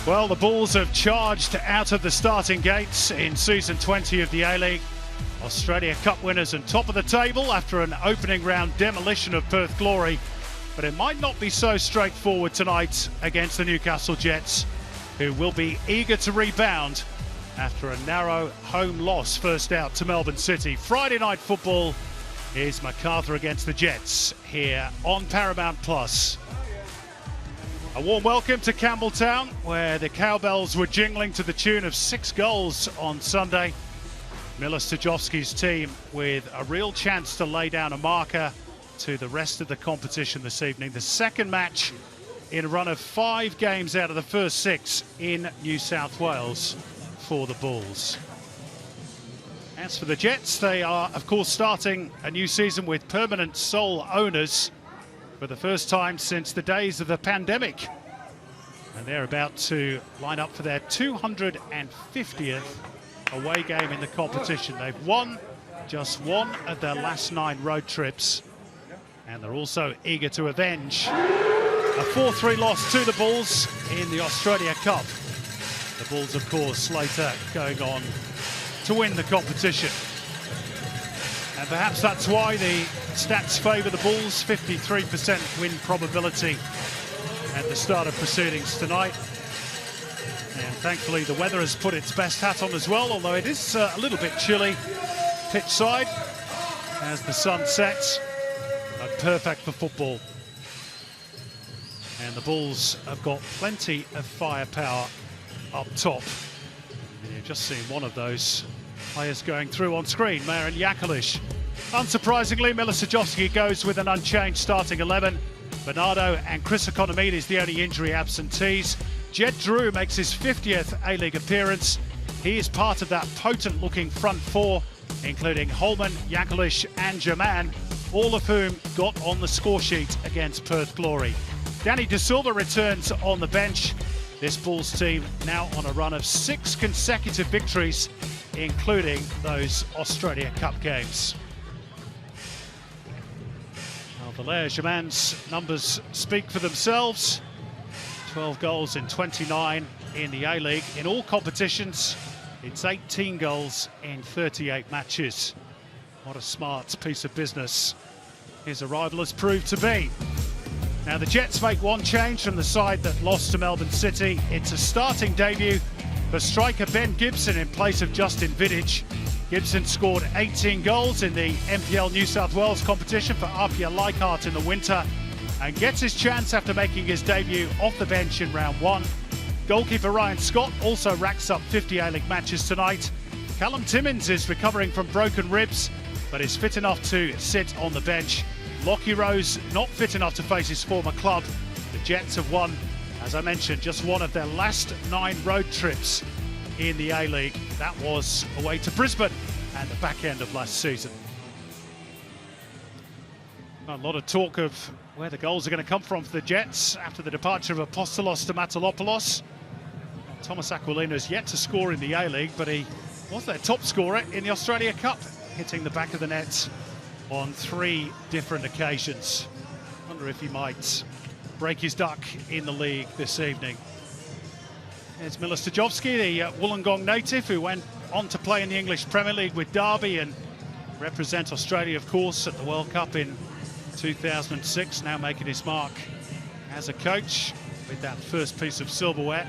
Well, the Bulls have charged out of the starting gates in season 20 of the A-League. Australia Cup winners and top of the table after an opening round demolition of Perth Glory. But it might not be so straightforward tonight against the Newcastle Jets, who will be eager to rebound after a narrow home loss first out to Melbourne City. Friday night football is Macarthur against the Jets here on Paramount Plus. A warm welcome to Campbelltown, where the cowbells were jingling to the tune of 6 goals on Sunday. Miller Stajovski's team with a real chance to lay down a marker to the rest of the competition this evening. The second match in a run of 5 games out of the first 6 in New South Wales for the Bulls. As for the Jets, they are of course starting a new season with permanent sole owners for the first time since the days of the pandemic. And they're about to line up for their 250th away game in the competition. They've won just one of their last 9 road trips, and they're also eager to avenge a 4-3 loss to the Bulls in the Australia Cup. The Bulls, of course, later going on to win the competition. And perhaps that's why the stats favour the Bulls. 53% win probability at the start of proceedings tonight. And thankfully the weather has put its best hat on as well, although it is a little bit chilly pitch side as the sun sets, but perfect for football. And the Bulls have got plenty of firepower up top. And you've just seen one of those players going through on screen, Marin Jakalic. Unsurprisingly, Miller Stajovski goes with an unchanged starting 11. Bernardo and Chris Economides the only injury absentees. Jed Drew makes his 50th A-League appearance. He is part of that potent-looking front 4, including Holman, Jakalic and German, all of whom got on the score sheet against Perth Glory. Danny De Silva returns on the bench. This Bulls team now on a run of 6 consecutive victories, including those Australia Cup games. Well, Valère Germain's numbers speak for themselves. 12 goals in 29 in the A-League. In all competitions, it's 18 goals in 38 matches. What a smart piece of business his arrival has proved to be. Now the Jets make one change from the side that lost to Melbourne City. It's a starting debut for striker Ben Gibson in place of Justin Vidic. Gibson scored 18 goals in the NPL New South Wales competition for Apia Leichhardt in the winter and gets his chance after making his debut off the bench in round 1. Goalkeeper Ryan Scott also racks up 50 A-League matches tonight. Callum Timmins is recovering from broken ribs but is fit enough to sit on the bench. Lockie Rose not fit enough to face his former club. The Jets have won, as I mentioned, just one of their last 9 road trips in the A-League. That was away to Brisbane at the back end of last season. A lot of talk of where the goals are going to come from for the Jets after the departure of Apostolos to Matalopoulos. Thomas Aquilino has yet to score in the A-League, but he was their top scorer in the Australia Cup, hitting the back of the net on 3 different occasions. Wonder if he might break his duck in the league this evening. There's Miller Stajovski, the Wollongong native, who went on to play in the English Premier League with Derby and represent Australia, of course, at the World Cup in 2006, now making his mark as a coach with that first piece of silverware.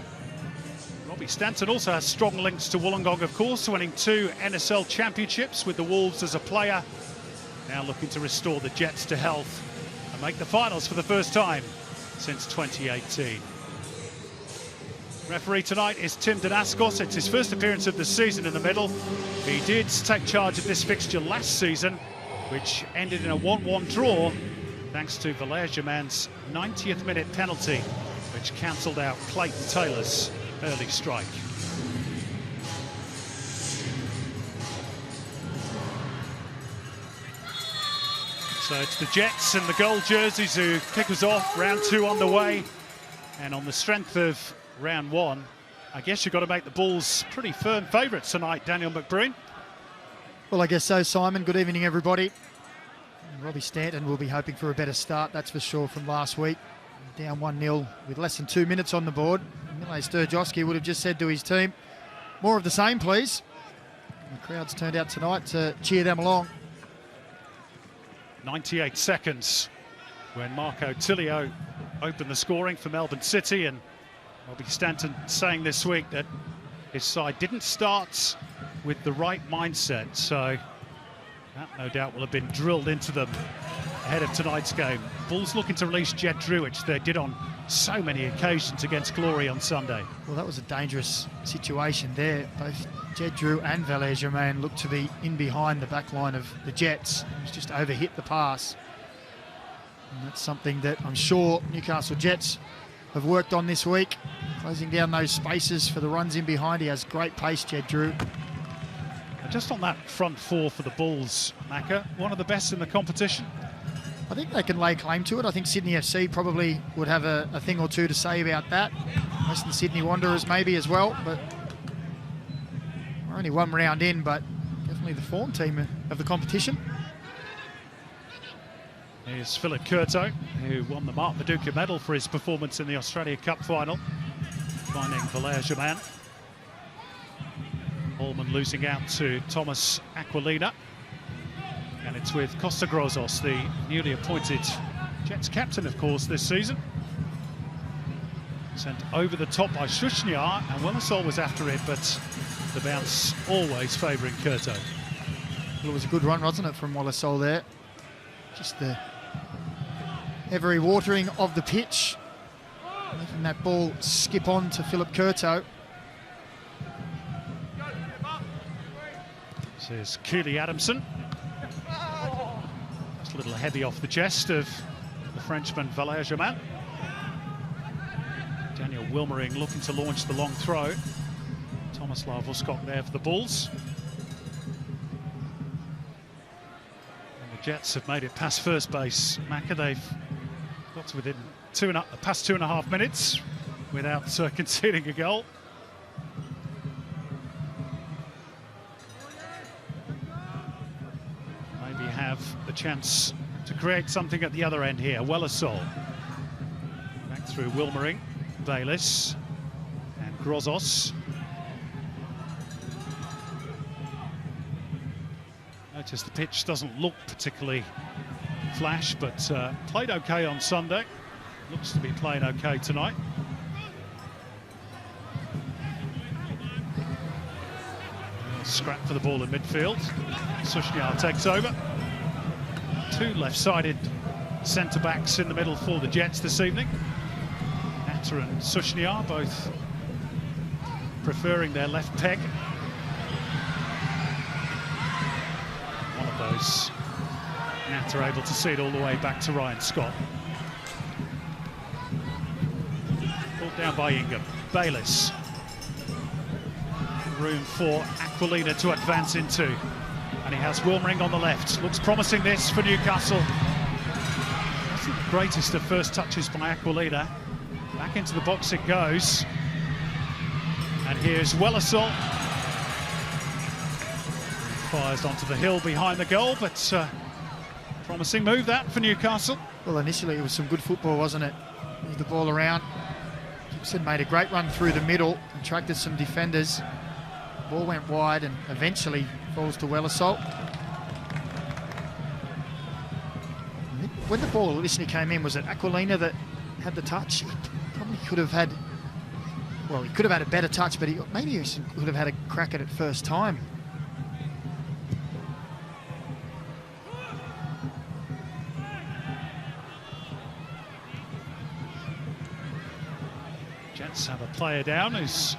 Robbie Stanton also has strong links to Wollongong, of course, winning 2 NSL championships with the Wolves as a player. Now looking to restore the Jets to health and make the finals for the first time since 2018. Referee tonight is Tim Danaskos. It's his first appearance of the season in the middle. He did take charge of this fixture last season, which ended in a 1-1 draw thanks to Valère Germain's 90th minute penalty, which cancelled out Clayton Taylor's early strike. So it's the Jets and the gold jerseys who kick us off. Round 2 underway, and on the strength of round 1, I guess you've got to make the Bulls pretty firm favourites tonight, Daniel McBreen. Well, I guess so, Simon. Good evening, everybody. Robbie Stanton will be hoping for a better start, that's for sure, from last week. down 1-0 with less than 2 minutes on the board. Mile Sturjowski would have just said to his team, more of the same, please. And the crowd's turned out tonight to cheer them along. 98 seconds when Marco Tilio opened the scoring for Melbourne City, and Robbie Stanton saying this week that his side didn't start with the right mindset, so that no doubt will have been drilled into them ahead of tonight's game. Bulls looking to release Jed Drew, which they did on so many occasions against Glory on Sunday. Well, that was a dangerous situation there. Both Jed Drew and Valère-Germain looked to be in behind the back line of the Jets. It was just overhit the pass. And that's something that I'm sure Newcastle Jets have worked on this week, closing down those spaces for the runs in behind. He has great pace, Jed Drew. And just on that front four for the Bulls, Macca, one of the best in the competition. I think they can lay claim to it. I think Sydney FC probably would have a thing or two to say about that. Western Sydney Wanderers maybe as well, but we're only one round in, but definitely the form team of the competition. Here's Philip Curto, who won the Mark Viduka medal for his performance in the Australia Cup final, finding Valère-Germain. Allman losing out to Thomas Aquilina. And it's with Costa Grozos, the newly appointed Jets captain, of course, this season. Sent over the top by Shushnyar, and Willisol was after it, but the bounce always favouring Curto. Well, it was a good run, wasn't it, from Willisol there? Just the every watering of the pitch, making that ball skip on to Philip Curto. This is Keely Adamson. Just a little heavy off the chest of the Frenchman Valère-Germain. Daniel Wilmering looking to launch the long throw. Thomas Larvoscock there for the Bulls. And the Jets have made it past first base. Macca, they've got to within past 2.5 minutes without conceding a goal. Maybe have the chance to create something at the other end here. Willisol back through Wilmering, Bayliss and Grozos. Notice the pitch doesn't look particularly flash, but played okay on Sunday. Looks to be playing okay tonight. Scrap for the ball in midfield. Shushnyar takes over. Two left-sided centre-backs in the middle for the Jets this evening. Natter and Shushnyar both preferring their left peg. One of those, Natter able to see it all the way back to Ryan Scott. Pulled down by Ingham. Bayliss. Room for Aquilina to advance into. And he has Wilmering on the left. Looks promising this for Newcastle. That's the greatest of first touches by Aquilina. Back into the box it goes. And here's Willisol. Fires onto the hill behind the goal, but promising move that for Newcastle. Well, initially it was some good football, wasn't it? Moved the ball around. Gibson made a great run through the middle, attracted some defenders. Ball went wide and eventually falls to Willisol. When the ball initially came in, was it Aquilina that had the touch? He probably could have had, well, he could have had a better touch, but maybe he could have had a crack at it first time. Jets have a player down who's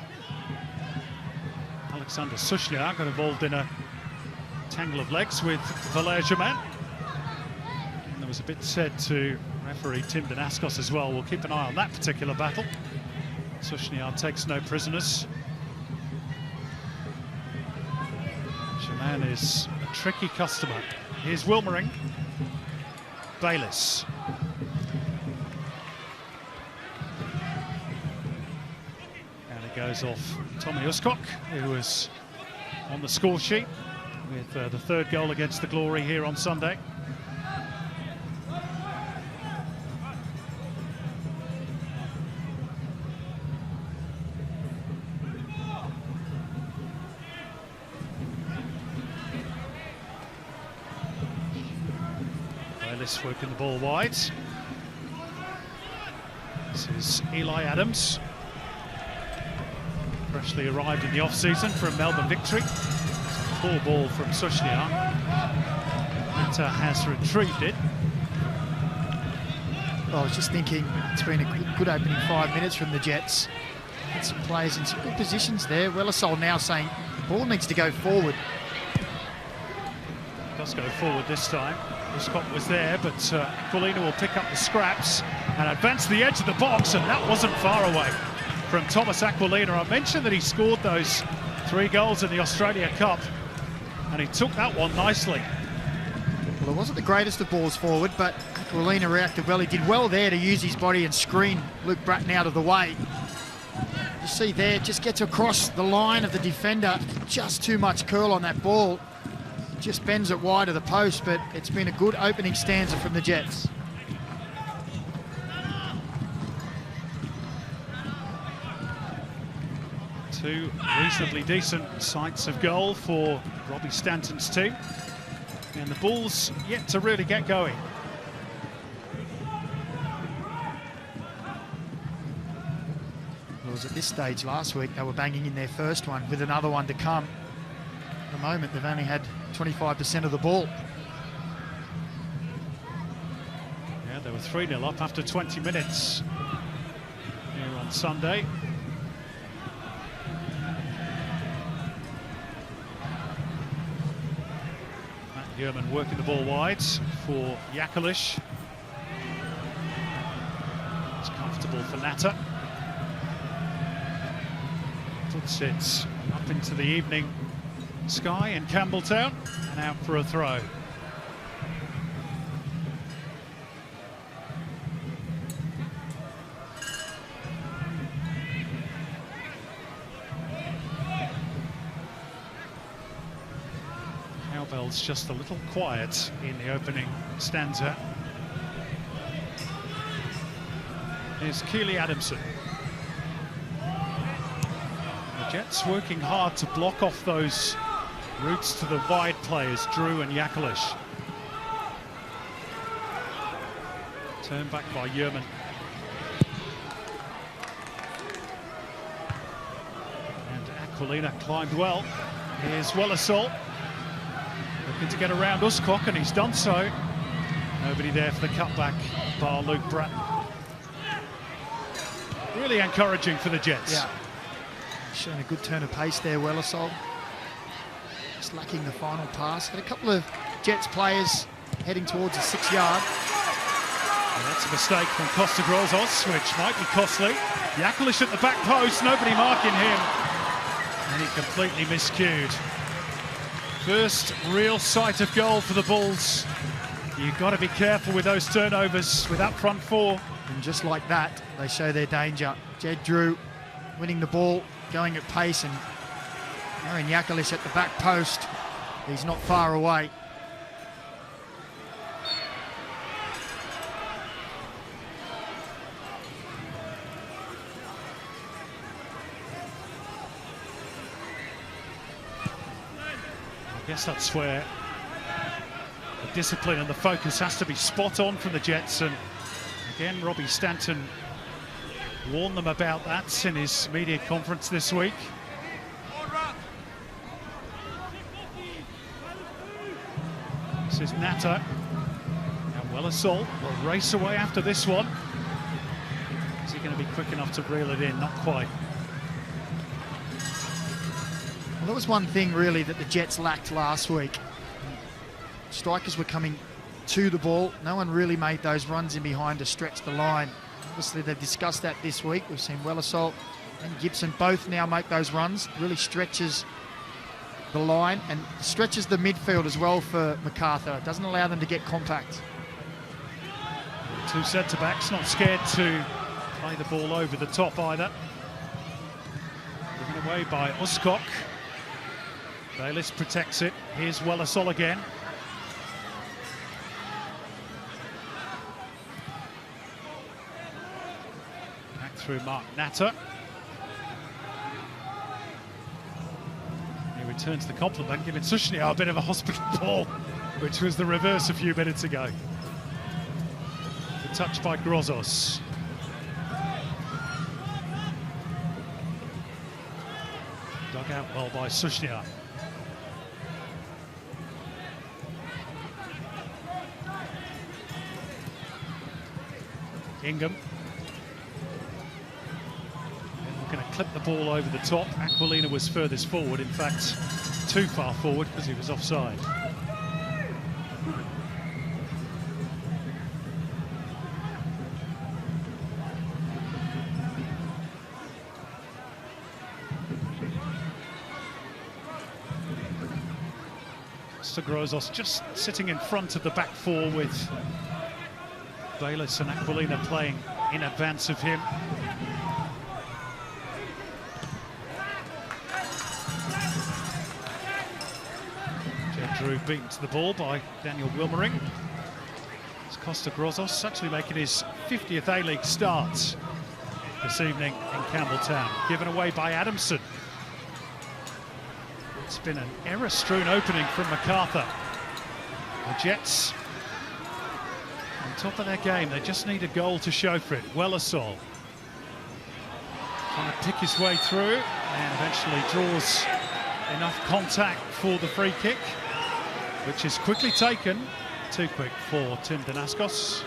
Alexander Shushnyar, got involved in a tangle of legs with Valère-Germain. And there was a bit said to referee Tim Danaskos as well. We'll keep an eye on that particular battle. Shushnyar takes no prisoners. Germain is a tricky customer. Here's Wilmering. Bayliss. Goes off Tommy Uskok, who was on the score sheet with the third goal against the Glory here on Sunday. Veles working the ball wide. This is Eli Adams. Freshly arrived in the off-season for a Melbourne victory. Poor ball from Sushnjar. Macarthur has retrieved it. I was just thinking it's been a good opening 5 minutes from the Jets. Had some players in some good positions there. Wellersol now saying the ball needs to go forward. Does go forward this time. Scott was there, but Aquilina will pick up the scraps and advance to the edge of the box, and that wasn't far away from Thomas Aquilina. I mentioned that he scored those 3 goals in the Australia Cup, and he took that one nicely. Well, it wasn't the greatest of balls forward, but Aquilina reacted well. He did well there to use his body and screen Luke Bratton out of the way. You see there, just gets across the line of the defender. Just too much curl on that ball. Just bends it wide of the post, but it's been a good opening stanza from the Jets. Two reasonably decent sights of goal for Robbie Stanton's team. And the Bulls yet to really get going. It was at this stage last week they were banging in their first one with another one to come. At the moment they've only had 25% of the ball. Yeah, they were 3-0 up after 20 minutes here on Sunday. Matt Yerman working the ball wide for Jakalic. It's comfortable for Natter. Puts it up into the evening sky in Campbelltown and out for a throw. Cowbell's just a little quiet in the opening stanza. Here's Keely Adamson. The Jets working hard to block off those routes to the wide players, Drew and Jakalic. Turned back by Yerman. And Aquilina climbed well. Here's Wellersol. Looking to get around Uscock, and he's done so. Nobody there for the cutback, bar Luke Bratton. Really encouraging for the Jets. Yeah. Showing a good turn of pace there, Wellersol. Just lacking the final pass. Had a couple of Jets players heading towards the 6-yard. And that's a mistake from Costa Grozos, which might be costly. Jakalic at the back post, nobody marking him. And he completely miscued. First real sight of goal for the Bulls. You've got to be careful with those turnovers with that front four. And just like that, they show their danger. Jed Drew winning the ball, going at pace, and Aaron Jakalic at the back post. He's not far away. I guess that's where the discipline and the focus has to be spot on from the Jets. And again, Robbie Stanton warned them about that in his media conference this week. This is Natter. And Wellersol will race away after this one. Is he going to be quick enough to reel it in? Not quite. Well, that was one thing really that the Jets lacked last week. Strikers were coming to the ball. No one really made those runs in behind to stretch the line. Obviously, they've discussed that this week. We've seen Wellersol and Gibson both now make those runs. Really stretches the line and stretches the midfield as well for Macarthur. It doesn't allow them to get compact. Two centre-backs not scared to play the ball over the top either. Given away by Uscock. Bayliss protects it. Here's Wellersol again. Back through Mark Natter. He returns the compliment, giving Sushnjar a bit of a hospital ball, which was the reverse a few minutes ago. touch by Grozos. Dug out well by Sushnia. Ingham. And we're going to clip the ball over the top. Aquilina was furthest forward, in fact, too far forward because he was offside. Grozos just sitting in front of the back four with Bayliss and Aquilina playing in advance of him. Jed Drew beaten to the ball by Daniel Wilmering. It's Costa Grozos actually making his 50th A-League start this evening in Campbelltown, given away by Adamson. It's been an error-strewn opening from Macarthur. The Jets on top of their game. They just need a goal to show for it. Wellersol trying to pick his way through and eventually draws enough contact for the free kick, which is quickly taken. Too quick for Tim Danaskos.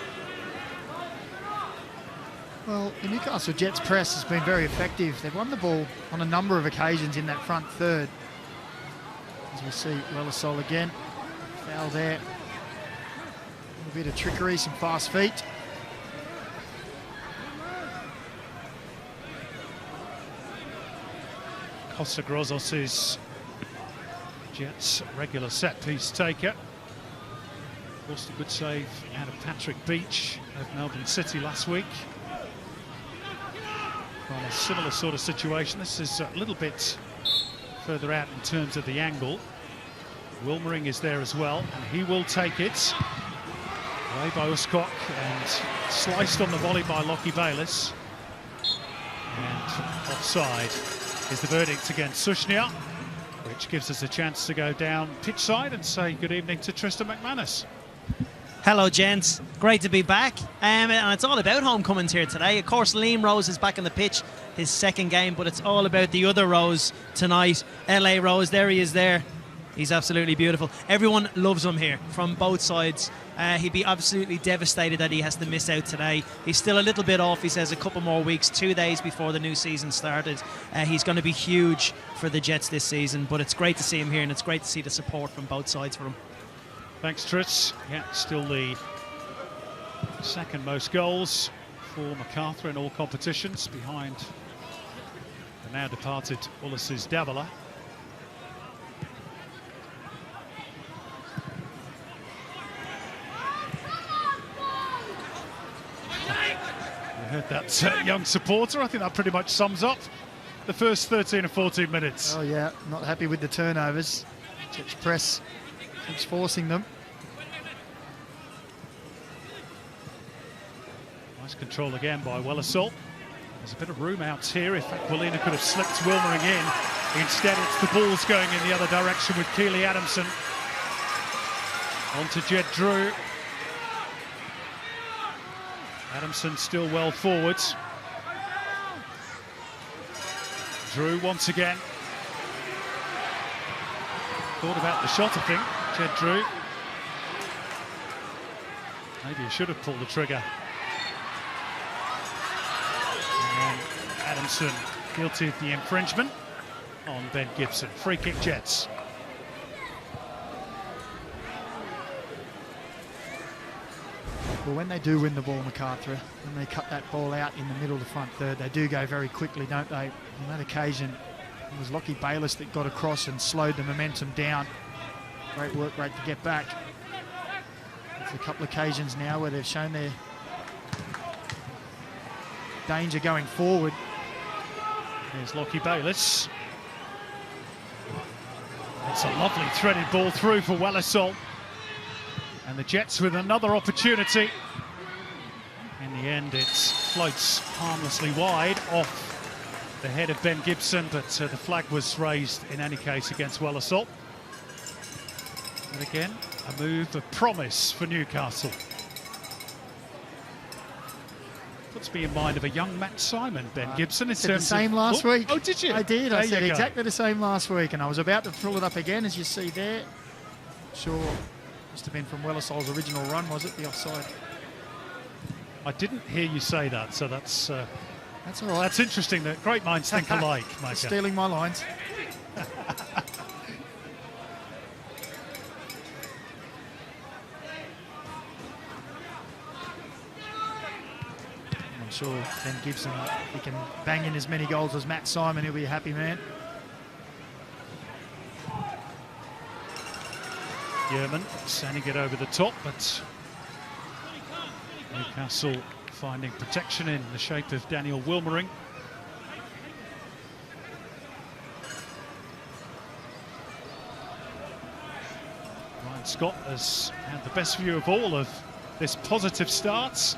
Well, the Newcastle Jets press has been very effective. They've won the ball on a number of occasions in that front third. As we see Wellersol again, foul there. A bit of trickery, some fast feet. Costa Grozos is Jets' regular set-piece taker. Forced a good save out of Patrick Beach of Melbourne City last week. From a similar sort of situation. This is a little bit further out in terms of the angle. Wilmering is there as well, and he will take it. Away by Uscock and sliced on the volley by Lockie Bayliss. And offside is the verdict against Sushnia, which gives us a chance to go down pitch side and say good evening to Tristan McManus. Hello gents, great to be back, and it's all about homecomings here today. Of course, Liam Rose is back on the pitch, his second game, but it's all about the other Rose tonight. LA Rose, there he is there. He's absolutely beautiful. Everyone loves him here from both sides. He'd be absolutely devastated that he has to miss out today. He's still a little bit off. He says a couple more weeks, 2 days before the new season started. He's going to be huge for the Jets this season, but it's great to see him here, and it's great to see the support from both sides for him. Thanks, Tris. Yeah, still the second most goals for Macarthur in all competitions, behind the now departed Ulysses Davila. You heard that young supporter. I think that pretty much sums up the first 13 or 14 minutes. Oh yeah, not happy with the turnovers. Jets press keeps forcing them. Nice control again by Wellersol. There's a bit of room out here. If Aquilina could have slipped Wilmering in. Instead, it's the balls going in the other direction with Keely Adamson. On to Jed Drew. Adamson still well forwards. Drew once again. Thought about the shot, I think. Jed Drew. Maybe he should have pulled the trigger. And Adamson guilty of the infringement on Ben Gibson. Free kick Jets. Well, when they do win the ball, Macarthur, when they cut that ball out in the middle of the front third, they do go very quickly, don't they? On that occasion, it was Lockie Bayliss that got across and slowed the momentum down. Great work rate to get back. It's a couple of occasions now where they've shown their danger going forward. There's Lockie Bayliss. It's a lovely threaded ball through for Wellersol. And the Jets with another opportunity. In the end, it floats harmlessly wide off the head of Ben Gibson, but the flag was raised in any case against Wellersol. But again, a move of promise for Newcastle. Puts me in mind of a young Matt Simon, Ben Gibson. In Said the terms same of, last week. Oh, did you? I did. There I said you go. exactly the same last week, and I was about to pull it up again, as you see there. Sure, must have been from Wellesol's original run, was it? The offside. I didn't hear you say that, so that's all right. That's interesting that great minds think alike, Micah. Stealing my lines. I'm sure Ben Gibson, if he can bang in as many goals as Matt Simon, he'll be a happy man. Yeoman sending it over the top, but Newcastle finding protection in the shape of Daniel Wilmering. Ryan Scott has had the best view of all of this positive start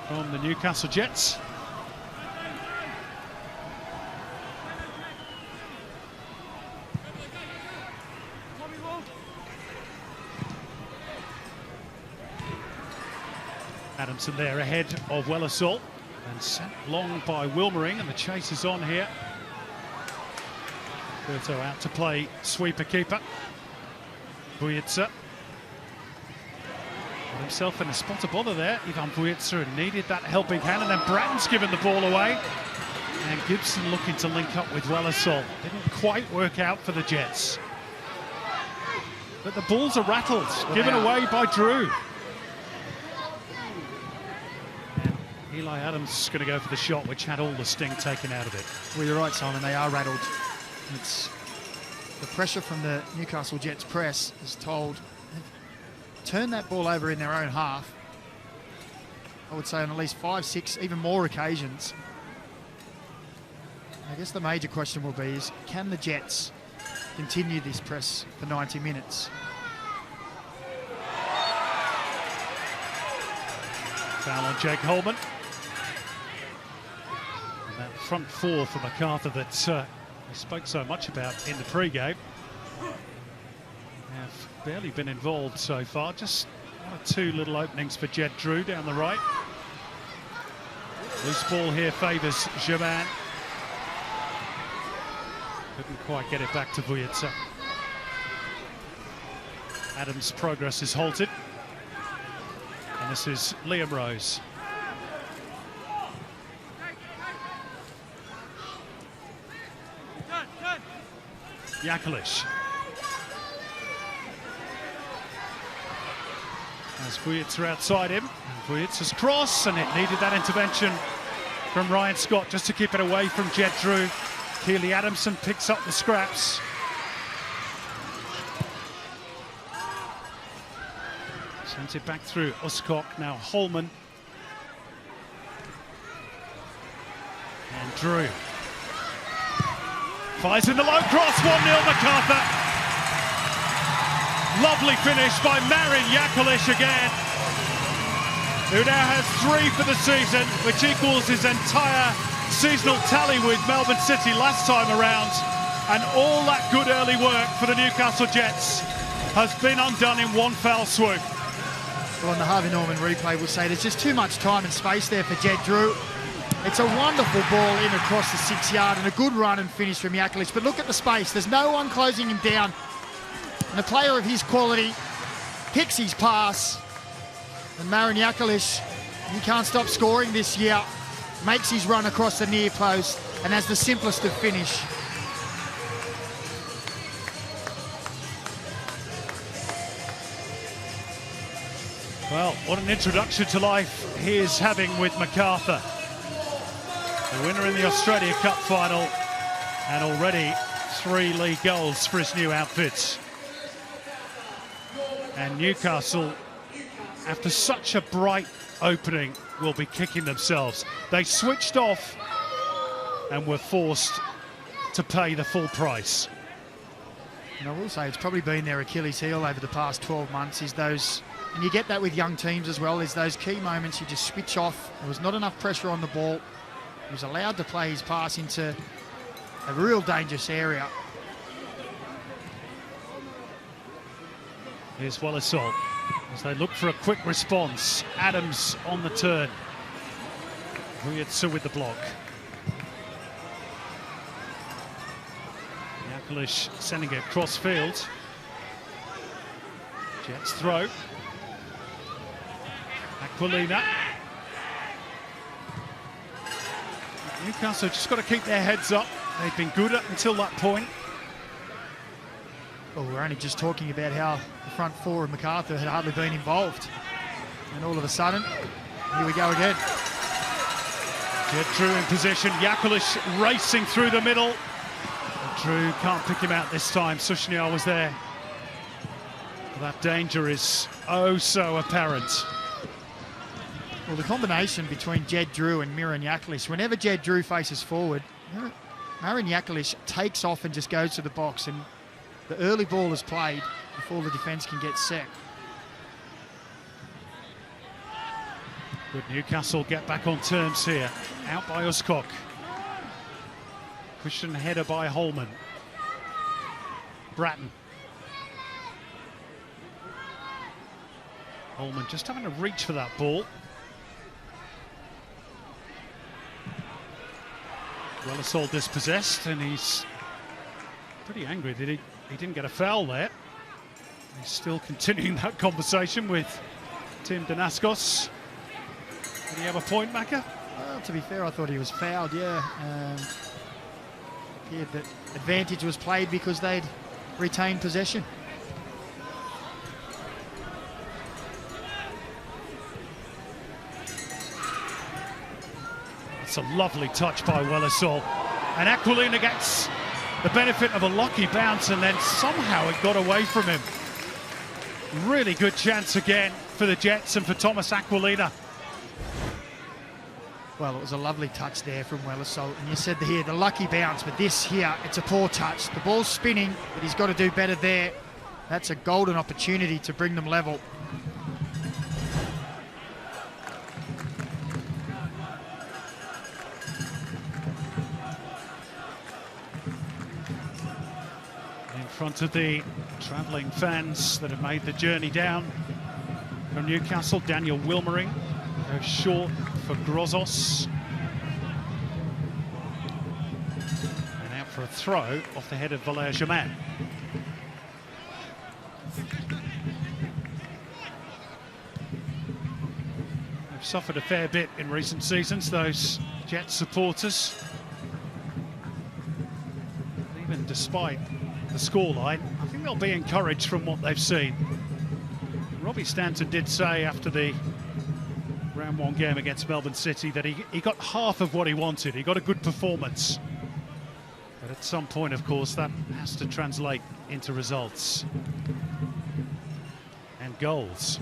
from the Newcastle Jets. Adamson there ahead of Wellersol and sent long by Wilmering, and the chase is on here. Berto out to play sweeper keeper. Vujica got himself in a spot of bother there. Ivan Vujica needed that helping hand, and then Bratton's given the ball away. And Gibson looking to link up with Wellersol. Didn't quite work out for the Jets. But the balls are rattled, given away by Drew. Eli Adams is going to go for the shot, which had all the sting taken out of it. Well, you're right, Simon. They are rattled. It's the pressure from the Newcastle Jets press is told, turn that ball over in their own half. I would say on at least 5, 6, even more occasions. I guess the major question will be is, can the Jets continue this press for 90 minutes? Foul on Jake Holman. And that front four for Macarthur that we spoke so much about in the pre-game have barely been involved so far. Just 1 or 2 little openings for Jed Drew down the right. Loose ball here favours Germain. Couldn't quite get it back to Vujica. Adams' progress is halted. And this is Liam Rose. Jakalic. As Vujica outside him. Vujica's cross, and it needed that intervention from Ryan Scott just to keep it away from Jed Drew. Keely Adamson picks up the scraps. Sends it back through Uskok, now Holman. And Drew. Fires in the low cross, 1-0 Macarthur. Lovely finish by Marin Jakalic again, who now has 3 for the season, which equals his entire seasonal tally with Melbourne City last time around. And all that good early work for the Newcastle Jets has been undone in one foul swoop. Well, on the Harvey Norman replay, we'll say there's just too much time and space there for Jed Drew. It's a wonderful ball in across the 6-yard and a good run and finish from Jakalic. But look at the space. There's no one closing him down. And a player of his quality picks his pass. And Marin Jakalic, he can't stop scoring this year. Makes his run across the near post and has the simplest of finish. Well, what an introduction to life he is having with Macarthur. The winner in the Australia Cup final, and already 3 league goals for his new outfits. And Newcastle, after such a bright opening, will be kicking themselves. They switched off and were forced to pay the full price. And I will say it's probably been their Achilles heel over the past 12 months is those, and you get that with young teams as well, is those key moments you just switch off. There was not enough pressure on the ball. He was allowed to play his pass into a real dangerous area. Here's Wellersol. As they look for a quick response, Adams on the turn. Uyetsu with the block. Yakalish sending it cross field. Jets throw. Aquilina. Newcastle just got to keep their heads up. They've been good up until that point. Well, we're only just talking about how the front four of Macarthur had hardly been involved. And all of a sudden, here we go again. Jet Drew in position. Yakalish racing through the middle. But Drew can't pick him out this time. Sushniar was there. That danger is oh so apparent. Well, the combination between Jed Drew and Miran Yakalish, whenever Jed Drew faces forward, Miran Yakalish takes off and just goes to the box, and the early ball is played before the defence can get set. Good Newcastle get back on terms here. Out by Uskok. Christian header by Holman. Bratton. Holman just having to reach for that ball. Wellersall dispossessed, and he's pretty angry that he didn't get a foul there. He's still continuing that conversation with Tim Danaskos. Did he have a point, Macca? Well, to be fair, I thought he was fouled, yeah. Appeared that advantage was played because they'd retained possession. It's a lovely touch by Wellersall. And Aquilina gets the benefit of a lucky bounce, and then somehow it got away from him. Really good chance again for the Jets and for Thomas Aquilina. Well, it was a lovely touch there from Wellersall. And you said here, the lucky bounce, but this here, it's a poor touch. The ball's spinning, but he's got to do better there. That's a golden opportunity to bring them level. In front of the travelling fans that have made the journey down from Newcastle, Daniel Wilmering goes short for Grozos. And out for a throw off the head of Valère Germain. They've suffered a fair bit in recent seasons, those Jets supporters. Even despite the scoreline, I think they'll be encouraged from what they've seen. Robbie Stanton did say after the round one game against Melbourne City that he got half of what he wanted. He got a good performance. But at some point, of course, that has to translate into results and goals.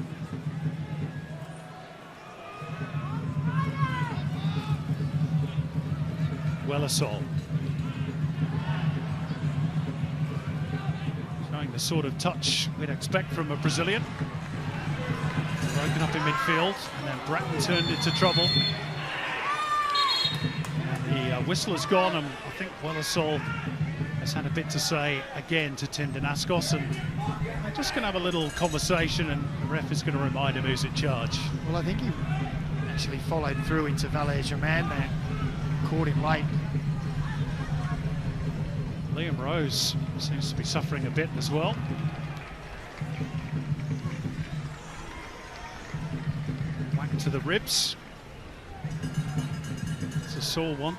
Wellersall. Showing the sort of touch we'd expect from a Brazilian. Broken up in midfield, and then Bratton turned into trouble. And the whistle has gone, and I think Wellersall has had a bit to say again to Tim Danaskos, and they're just going to have a little conversation, and the ref is going to remind him who's in charge. Well, I think he actually followed through into Valère Germain there, caught him late. Liam Rose seems to be suffering a bit as well. Whack to the ribs. It's a sore one.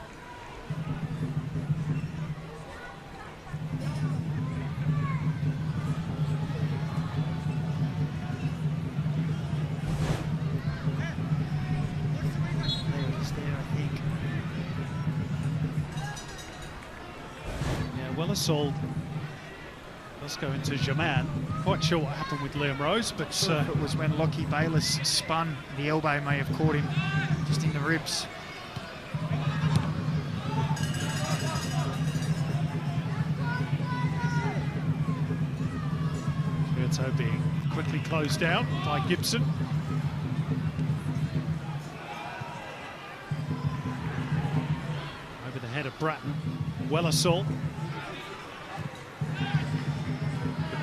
Wellersall does go into Germain. Quite sure what happened with Liam Rose, but it was when Lockie Bayliss spun. The elbow may have caught him just in the ribs. Puerto being quickly closed out by Gibson. Over the head of Bratton. Wellersall.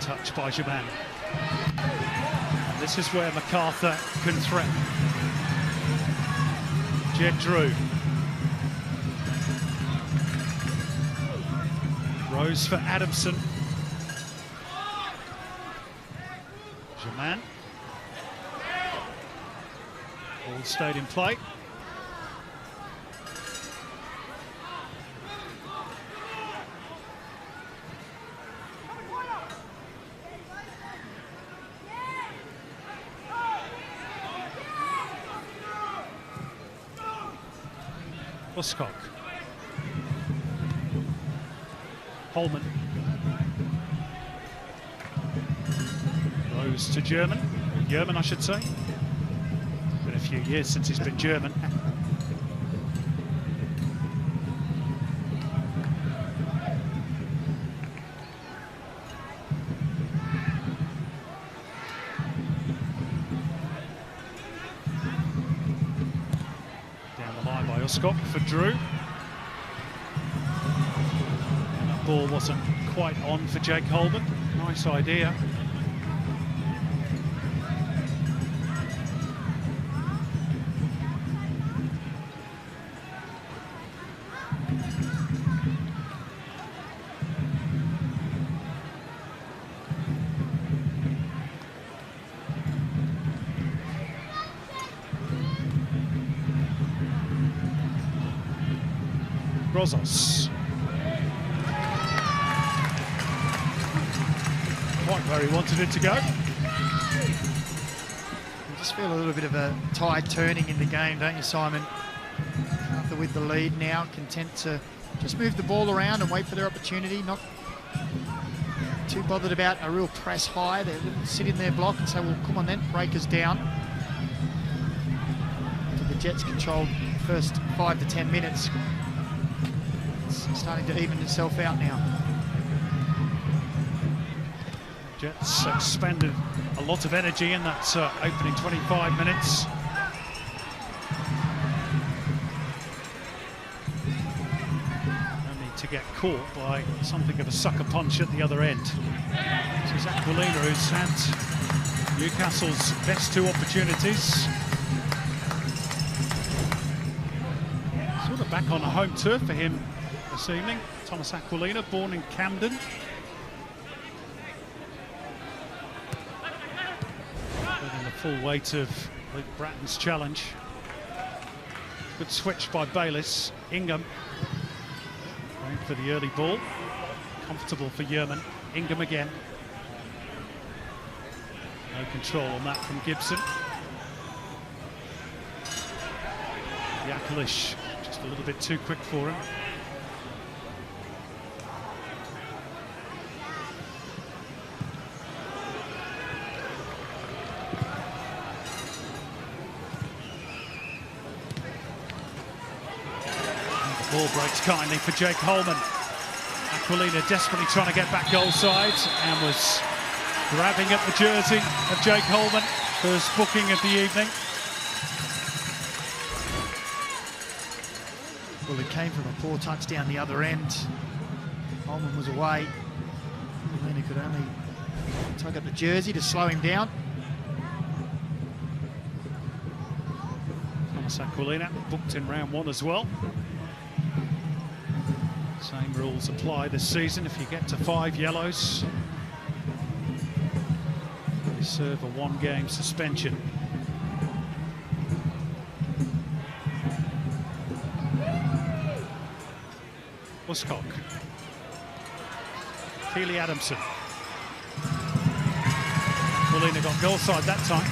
Touch by Germain. This is where Macarthur can threaten. Jed Drew. Rose for Adamson. Germain. All stayed in play. Buskok. Holman. Rose to German. German, I should say. Been a few years since he's been German. Buskok for Drew. And that ball wasn't quite on for Jake Holman. Nice idea. Rosas. Quite where he wanted it to go. You just feel a little bit of a tide turning in the game, don't you, Simon? Macarthur with the lead now, content to just move the ball around and wait for their opportunity, not too bothered about a real press high. They wouldn't sit in their block and say, well, come on then, break us down. After the Jets controlled the first 5 to 10 minutes. Starting to even itself out now. Jets expended a lot of energy in that opening 25 minutes. No need to get caught by something of a sucker punch at the other end. This is Aquilina, who's had Newcastle's best 2 opportunities. Sort of back on a home turf for him this evening. Thomas Aquilina, born in Camden. Feeling the full weight of Luke Bratton's challenge. Good switch by Bayliss. Ingham going for the early ball. Comfortable for Yerman. Ingham again. No control on that from Gibson. Yakalish just a little bit too quick for him. Ball breaks kindly for Jake Holman. Aquilina desperately trying to get back goal side and was grabbing at the jersey of Jake Holman. First booking of the evening. Well, it came from a poor touch down the other end. Holman was away. Aquilina could only tug at the jersey to slow him down. Thomas Aquilina booked in round 1 as well. Same rules apply this season. If you get to 5 yellows, you serve a 1-game suspension. Buskok. Keely Adamson. Aquilina got goal side that time.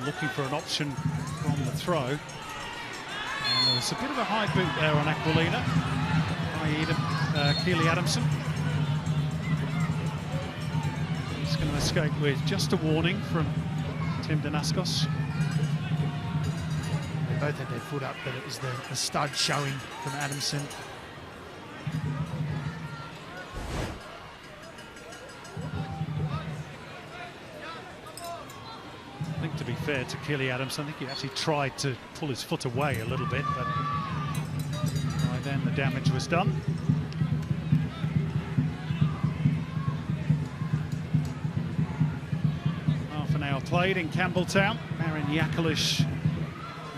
Looking for an option from the throw. And there was a bit of a high boot there on Aquilina. Keely Adamson. He's going to escape with just a warning from Tim Danaskos. They both had their foot up, but it was the stud showing from Adamson. I think To be fair to Keely Adams, I think he actually tried to pull his foot away a little bit, but by then the damage was done. Half an hour played in Campbelltown. Marin Jakalic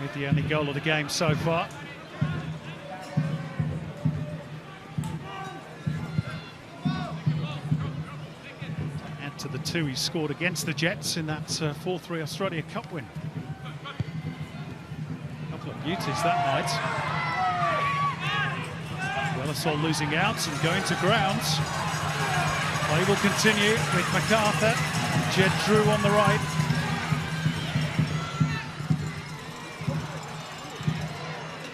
with the only goal of the game so far. To the 2 he scored against the Jets in that 4-3 Australia Cup win. A couple of beauties that night. Wellesaw losing out and going to grounds. Play will continue with Macarthur and Jed Drew on the right.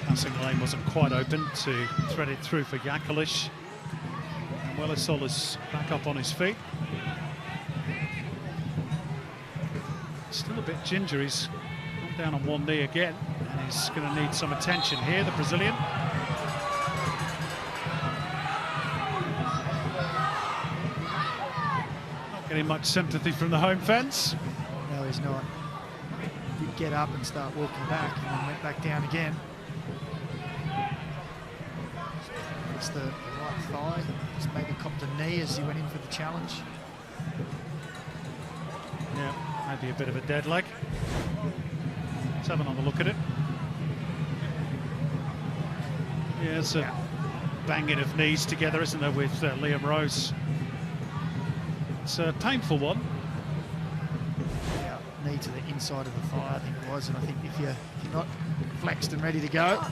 Passing lane wasn't quite open to thread it through for Jakalic. And Wellesaw is back up on his feet. Still a bit ginger, he's gone down on one knee again, and he's going to need some attention here, the Brazilian. Not getting much sympathy from the home fans. No, he's not. He did get up and start walking back, and then went back down again. It's the right thigh, just maybe copped a knee as he went in for the challenge. Yeah. Maybe a bit of a dead leg. Let's have another look at it. Yeah, it's a banging of knees together, isn't there, with Liam Rose. It's a painful one. Yeah, knee to the inside of the thigh, I think it was. And I think if you're not flexed and ready to go,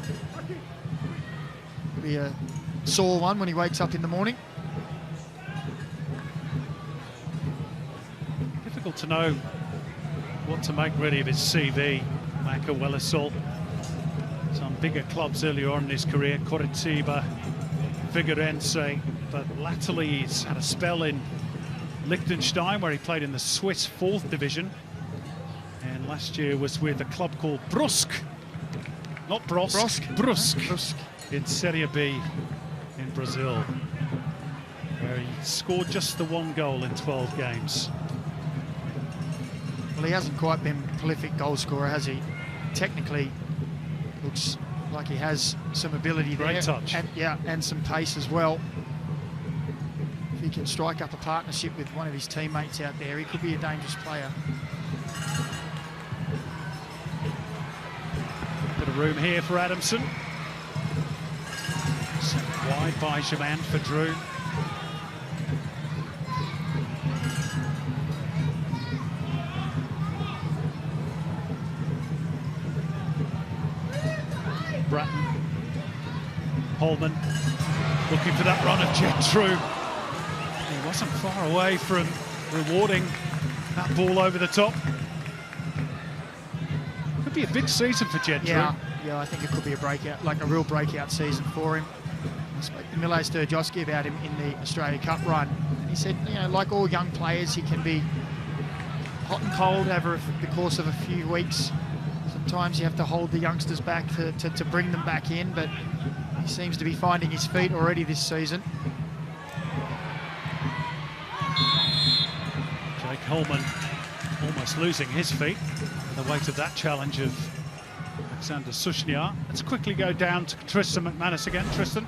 it'll be a sore one when he wakes up in the morning. Difficult to know what to make really of his CV, Maka Wellesaw. Some bigger clubs earlier on in his career, Coritiba, Figueirense, but latterly he's had a spell in Liechtenstein where he played in the Swiss 4th division, and last year was with a club called Brusque, not Brusque, Brusque in Serie B in Brazil, where he scored just the 1 goal in 12 games. Well, he hasn't quite been a prolific goal scorer, has he? Technically, looks like he has some ability there. Great touch. And some pace as well. If he can strike up a partnership with one of his teammates out there, he could be a dangerous player. Bit of room here for Adamson. Sent wide by Jaman for Drew. Bratton, Holman, looking for that run of Jed Drew. He wasn't far away from rewarding that ball over the top. Could be a big season for Jed Drew. Yeah, I think it could be a breakout, like a real breakout season for him. I spoke to Mile Sturjowski about him in the Australia Cup run. And he said, you know, like all young players, he can be hot and cold over the course of a few weeks. Sometimes you have to hold the youngsters back to bring them back in, but he seems to be finding his feet already this season. Jake Holman almost losing his feet in the weight of that challenge of Alexander Sushniar. Let's quickly go down to Tristan McManus again. Tristan.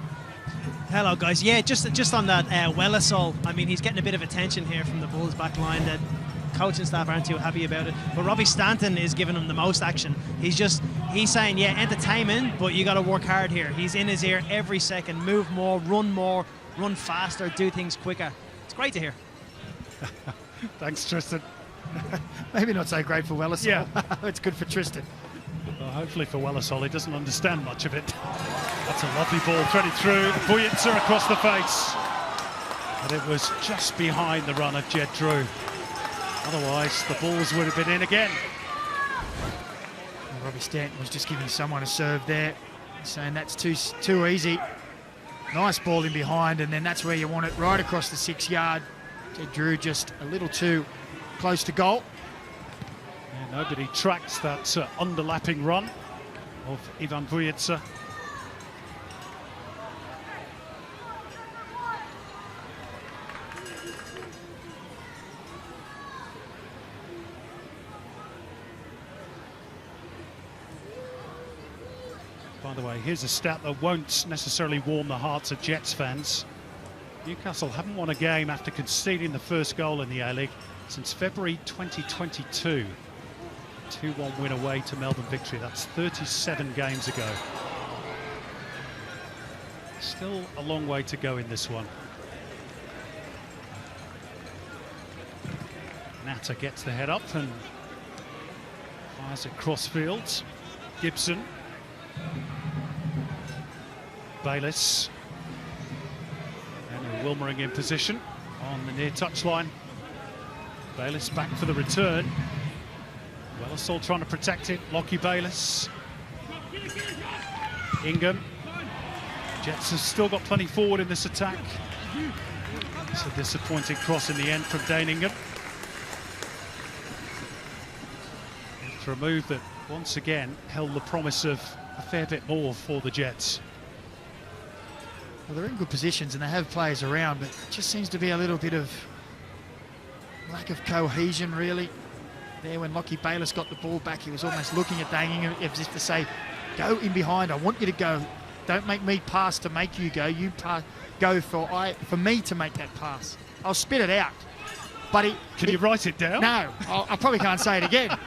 Hello, guys. Yeah, just on that Wellesaw, I mean, he's getting a bit of attention here from the Bulls back line. That coaching staff aren't too happy about it, but Robbie Stanton is giving him the most action. He's saying, yeah, entertainment, but you got to work hard here. He's in his ear every second. Move more, run faster, do things quicker. It's great to hear. Thanks, Tristan. Maybe not so great for Wellesaw. Yeah. It's good for Tristan. Well, hopefully for Wellesaw, he doesn't understand much of it. That's a lovely ball threaded through. Bujitsa across the face. But it was just behind the run of Jed Drew. Otherwise, the balls would have been in again. Well, Robbie Stanton was just giving someone a serve there, saying that's too easy. Nice ball in behind, and then that's where you want it, right across the 6 yard. Jed Drew just a little too close to goal. Yeah, nobody tracks that underlapping run of Ivan Bujitsa. By the way, here's a stat that won't necessarily warm the hearts of Jets fans. Newcastle haven't won a game after conceding the first goal in the A-League since February 2022. 2-1 win away to Melbourne Victory. That's 37 games ago. Still a long way to go in this one. Natter gets the head up and fires it cross fields. Gibson. Bayliss. And Wilmering in position on the near touchline. Bayliss back for the return. Wellersall trying to protect it. Lockie Bayliss. Ingham. Jets have still got plenty forward in this attack. It's a disappointing cross in the end from Dane Ingham. After a move that once again held the promise of a fair bit more for the Jets. Well, they're in good positions and they have players around, but it just seems to be a little bit of lack of cohesion, really. There, when Lockie Bayliss got the ball back, he was almost looking at Dane Ingham as if to say, go in behind, I want you to go. Don't make me pass to make you go. You go for me to make that pass. I'll spit it out. But Can you write it down? No, I probably can't say it again.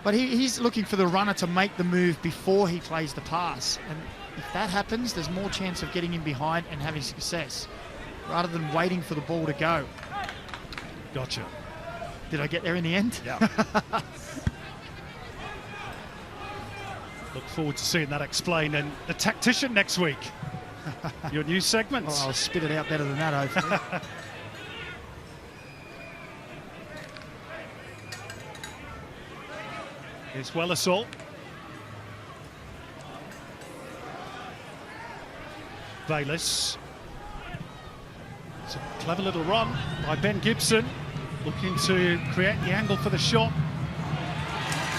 But he's looking for the runner to make the move before he plays the pass. And if that happens, there's more chance of getting in behind and having success, rather than waiting for the ball to go. Gotcha. Did I get there in the end? Yeah. Look forward to seeing that explained. And the tactician next week. Your new segment. Oh, I'll spit it out better than that, hopefully. Here's Wellersall. Bayliss. It's a clever little run by Ben Gibson, looking to create the angle for the shot.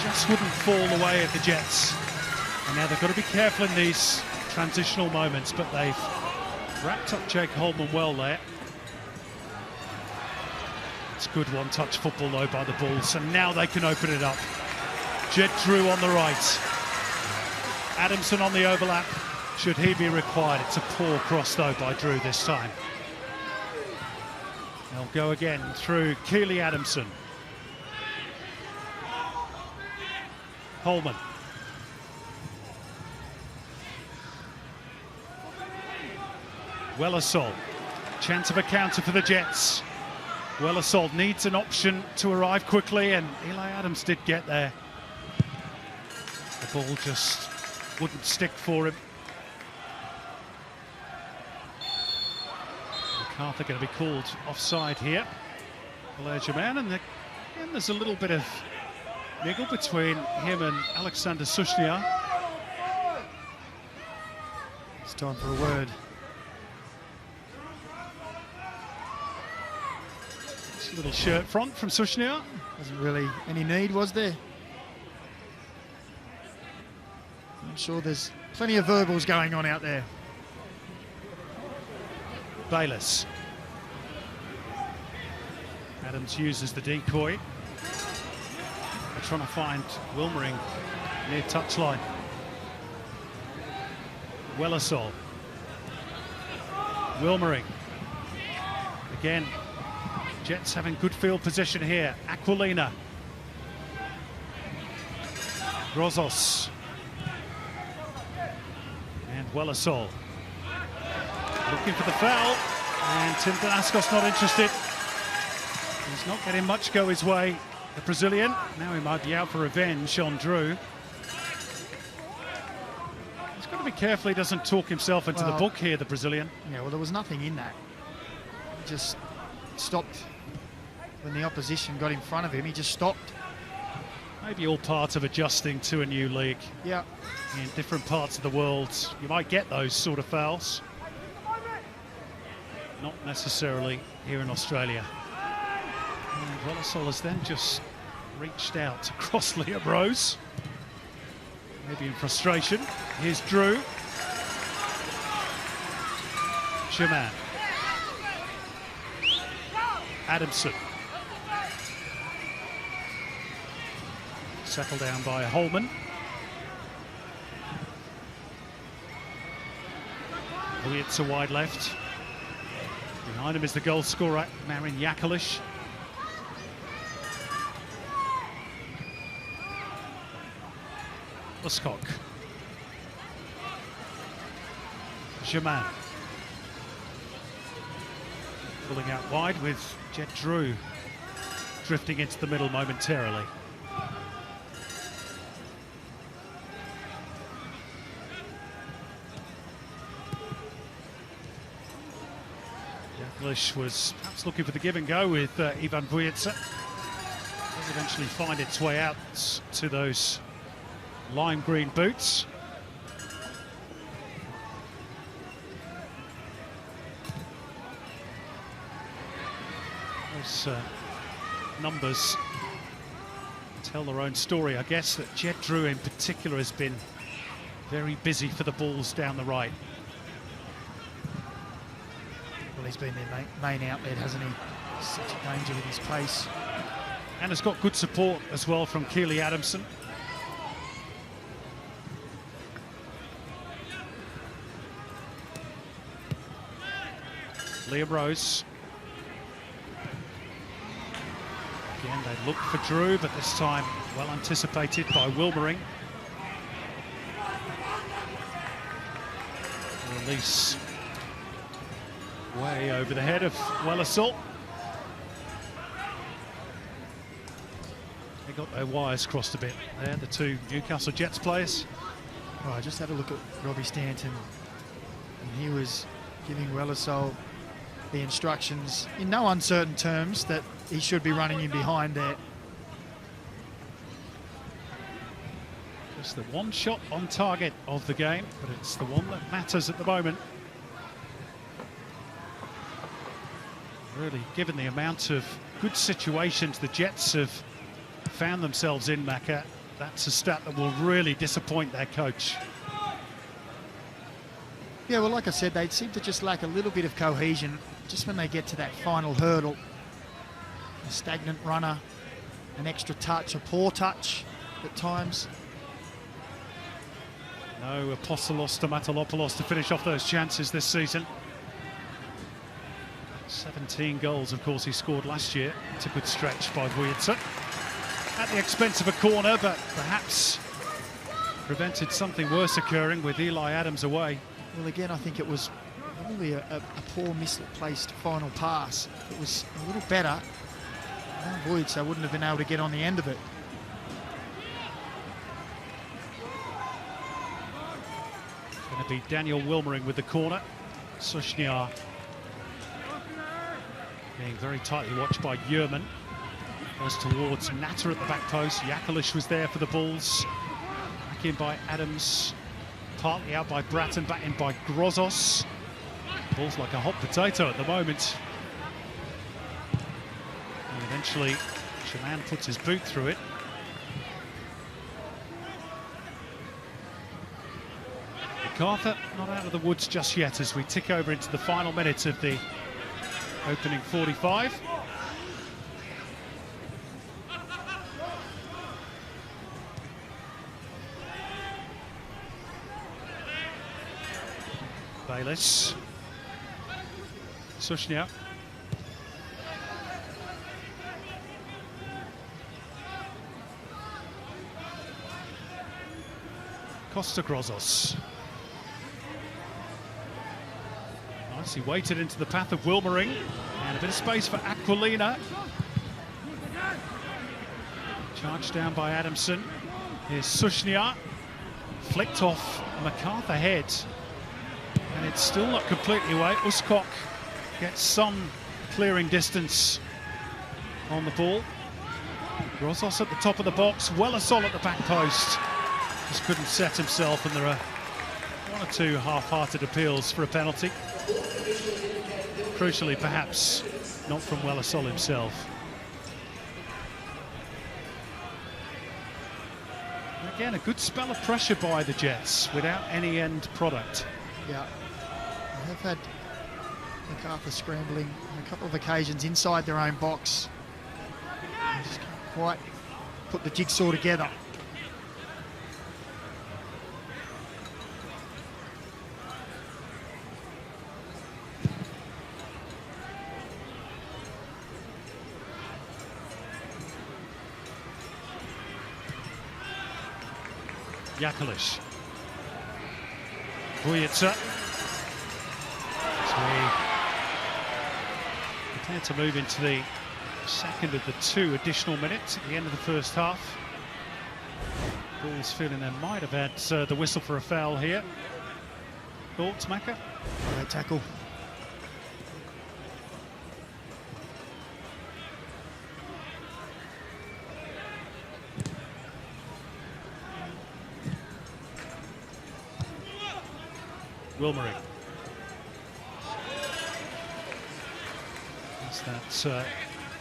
Just wouldn't fall away at the Jets. And now they've got to be careful in these transitional moments, but they've wrapped up Jake Holman well there. It's good one-touch football though by the Bulls, so now they can open it up. Jed Drew on the right. Adamson on the overlap, should he be required. It's a poor cross though by Drew this time. They'll go again through Keely Adamson. Holman. Wellersall. Chance of a counter for the Jets. Wellersall needs an option to arrive quickly, and Eli Adams did get there. The ball just wouldn't stick for him. Macarthur going to be called offside here. Bergerman, and there's a little bit of niggle between him and Alexander Sushnia. It's time for a word. It's a little shirt front from Sushnia. Wasn't really any need, was there? I'm sure there's plenty of verbals going on out there. Bayliss. Adams uses the decoy. They're trying to find Wilmering near touchline. Wellersall. Wilmering. Again, Jets having good field position here. Aquilina. Grozos. And Wellersall. Looking for the foul, and Tim Glasgow's not interested. He's not getting much go his way, the Brazilian. Now he might be out for revenge on Drew. He's got to be careful he doesn't talk himself into the book here, the Brazilian. Yeah, well, there was nothing in that. He just stopped when the opposition got in front of him. He just stopped. Maybe all part of adjusting to a new league. Yeah. In different parts of the world, you might get those sort of fouls. Not necessarily here in Australia. And Wellersall has then just reached out across Liam Rose. Maybe in frustration. Here's Drew. Shaman. Adamson. Settled down by Holman. It's a wide left. Behind him is the goal scorer, Marin Jakalish. Uskok. Germain. Pulling out wide with Jet Drew drifting into the middle momentarily. Jakalish was perhaps looking for the give and go with Ivan Vujica. Does eventually find its way out to those lime green boots. Those numbers tell their own story, I guess, that Jet Drew in particular has been very busy for the balls down the right. Well, he's been their main outlet, hasn't he? Such a danger with his pace. And has got good support as well from Keely Adamson. Liam Rose. Again, they look for Drew, but this time well anticipated by Wilmering. Release way over the head of Wellersall. They got their wires crossed a bit there, the two Newcastle Jets players. Oh, I just had a look at Robbie Stanton, and he was giving Wellersall the instructions in no uncertain terms that he should be running in behind there. Just the one shot on target of the game, but it's the one that matters at the moment. Really, given the amount of good situations the Jets have found themselves in, Macca, that's a stat that will really disappoint their coach. Yeah, well, like I said, they seem to just lack a little bit of cohesion just when they get to that final hurdle. A stagnant runner, an extra touch, a poor touch at times. No Apostolos Stamatolopoulos to finish off those chances this season. 17 goals, of course, he scored last year. It's a good stretch by Vujica. At the expense of a corner, but perhaps prevented something worse occurring with Eli Adams away. Well, again, I think it was probably a poor misplaced final pass. If it was a little better, Vujica wouldn't have been able to get on the end of it. Going to be Daniel Wilmering with the corner. Sushniar being very tightly watched by Yerman. Goes towards Natter at the back post. Jakalish was there for the Bulls. Back in by Adams. Partly out by Bratton, back in by Grozos. Bulls like a hot potato at the moment. And eventually, Shaman puts his boot through it. Macarthur not out of the woods just yet as we tick over into the final minutes of the opening 45. Bayliss. Sushnia. Costa Grozos. Nice, he waited into the path of Wilmering. And a bit of space for Aquilina. Charged down by Adamson. Here's Sushnia. Flicked off Macarthur head. And it's still not completely away. Uskok gets some clearing distance on the ball. Grozos at the top of the box. Wellersall at the back post. Just couldn't set himself, and there are one or two half-hearted appeals for a penalty. Crucially, perhaps, not from Wellersall himself. And again, a good spell of pressure by the Jets without any end product. Yeah, they have had Macarthur scrambling on a couple of occasions inside their own box. They just can't quite put the jigsaw together. Jakalic. Vujica. So we prepare to move into the second of the 2 additional minutes at the end of the first half. Bulls feeling they might have had the whistle for a foul here. Thoughts, Macca? Great tackle. Wilmering. That's that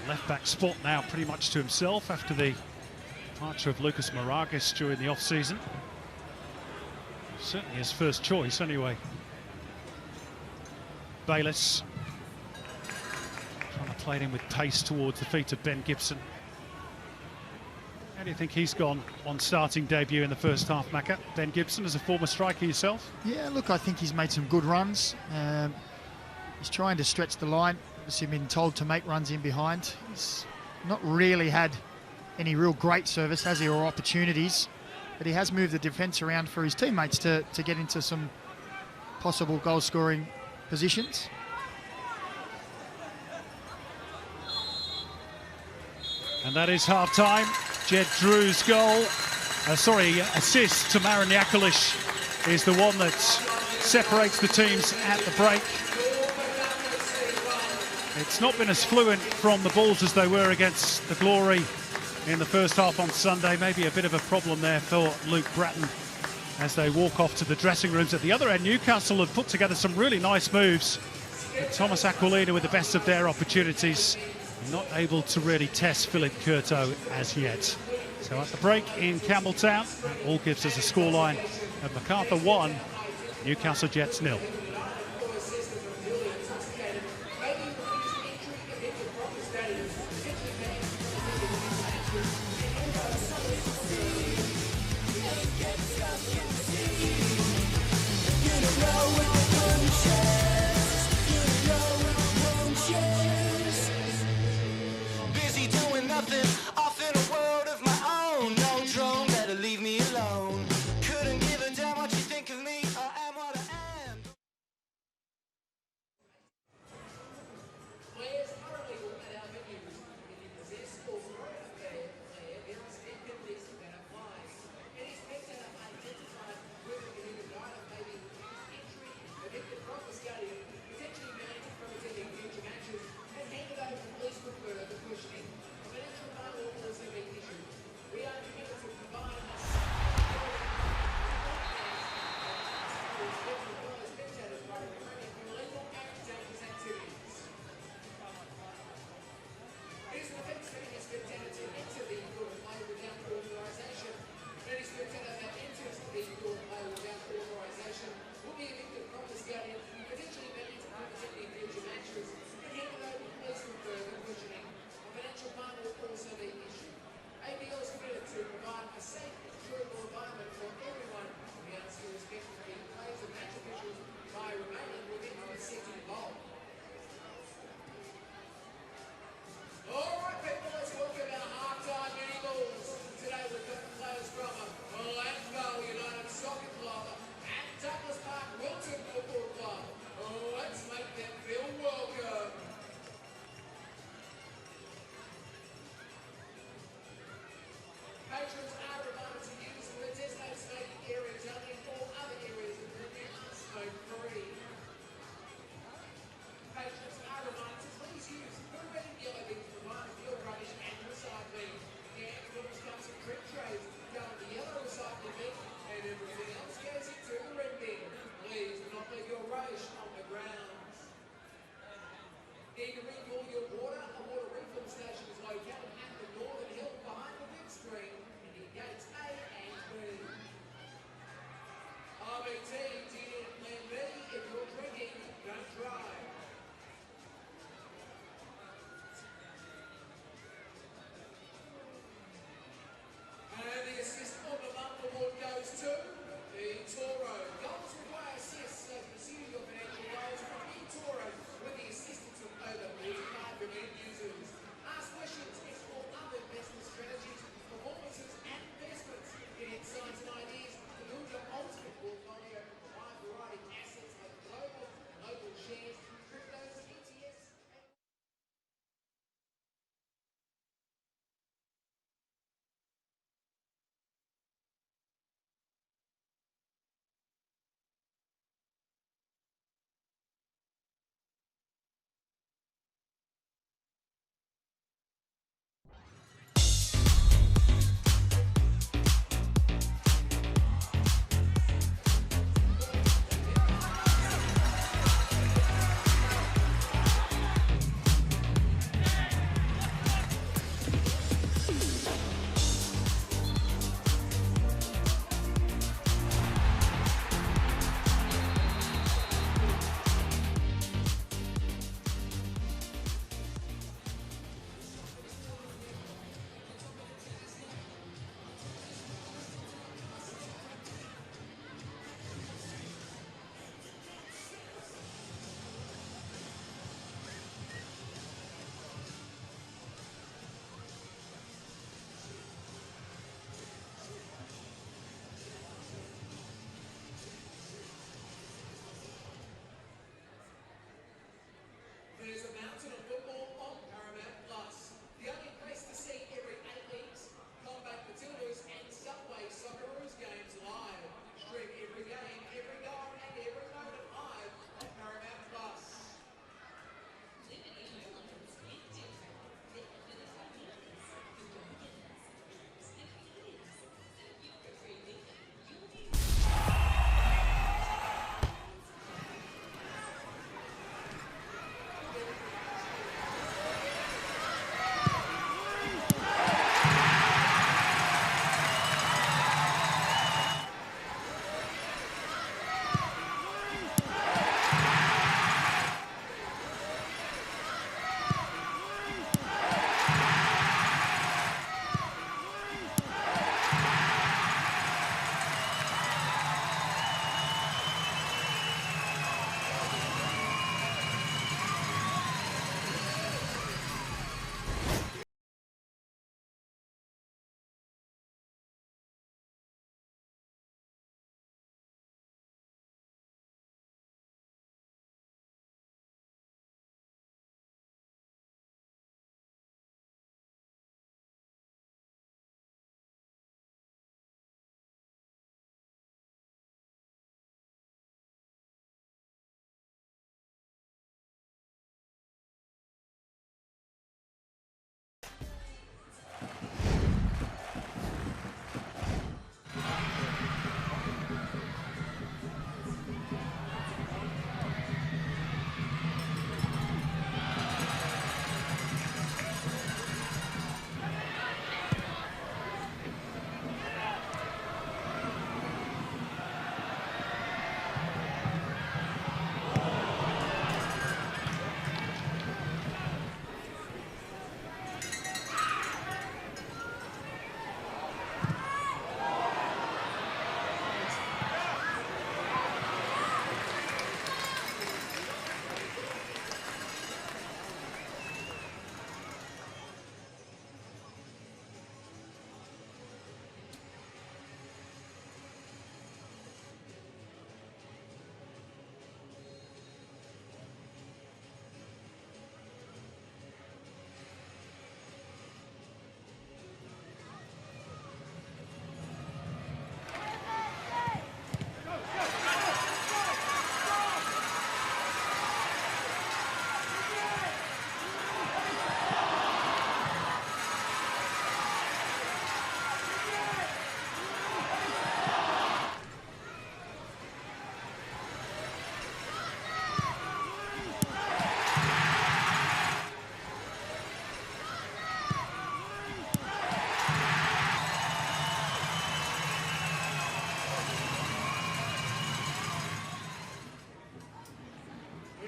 left-back spot now pretty much to himself after the departure of Lucas Moragas during the off-season. Certainly his first choice anyway. Bayliss trying to play it in with pace towards the feet of Ben Gibson. How do you think he's gone on starting debut in the first half, Macca? Ben Gibson, as a former striker yourself? Yeah, look, I think he's made some good runs. He's trying to stretch the line. Obviously been told to make runs in behind. He's not really had any real great service, has he, or opportunities. But he has moved the defence around for his teammates to get into some possible goal-scoring positions. And that is half-time. Jed Drew's assist to Marin Jakalic is the one that separates the teams at the break. It's not been as fluent from the Bulls as they were against the Glory in the first half on Sunday. Maybe a bit of a problem there for Luke Bratton as they walk off to the dressing rooms. At the other end, Newcastle have put together some really nice moves. But Thomas Aquilina with the best of their opportunities, not able to really test Philip Curto as yet. So at the break in Campbelltown, that all gives us a scoreline of Macarthur 1, Newcastle Jets 0.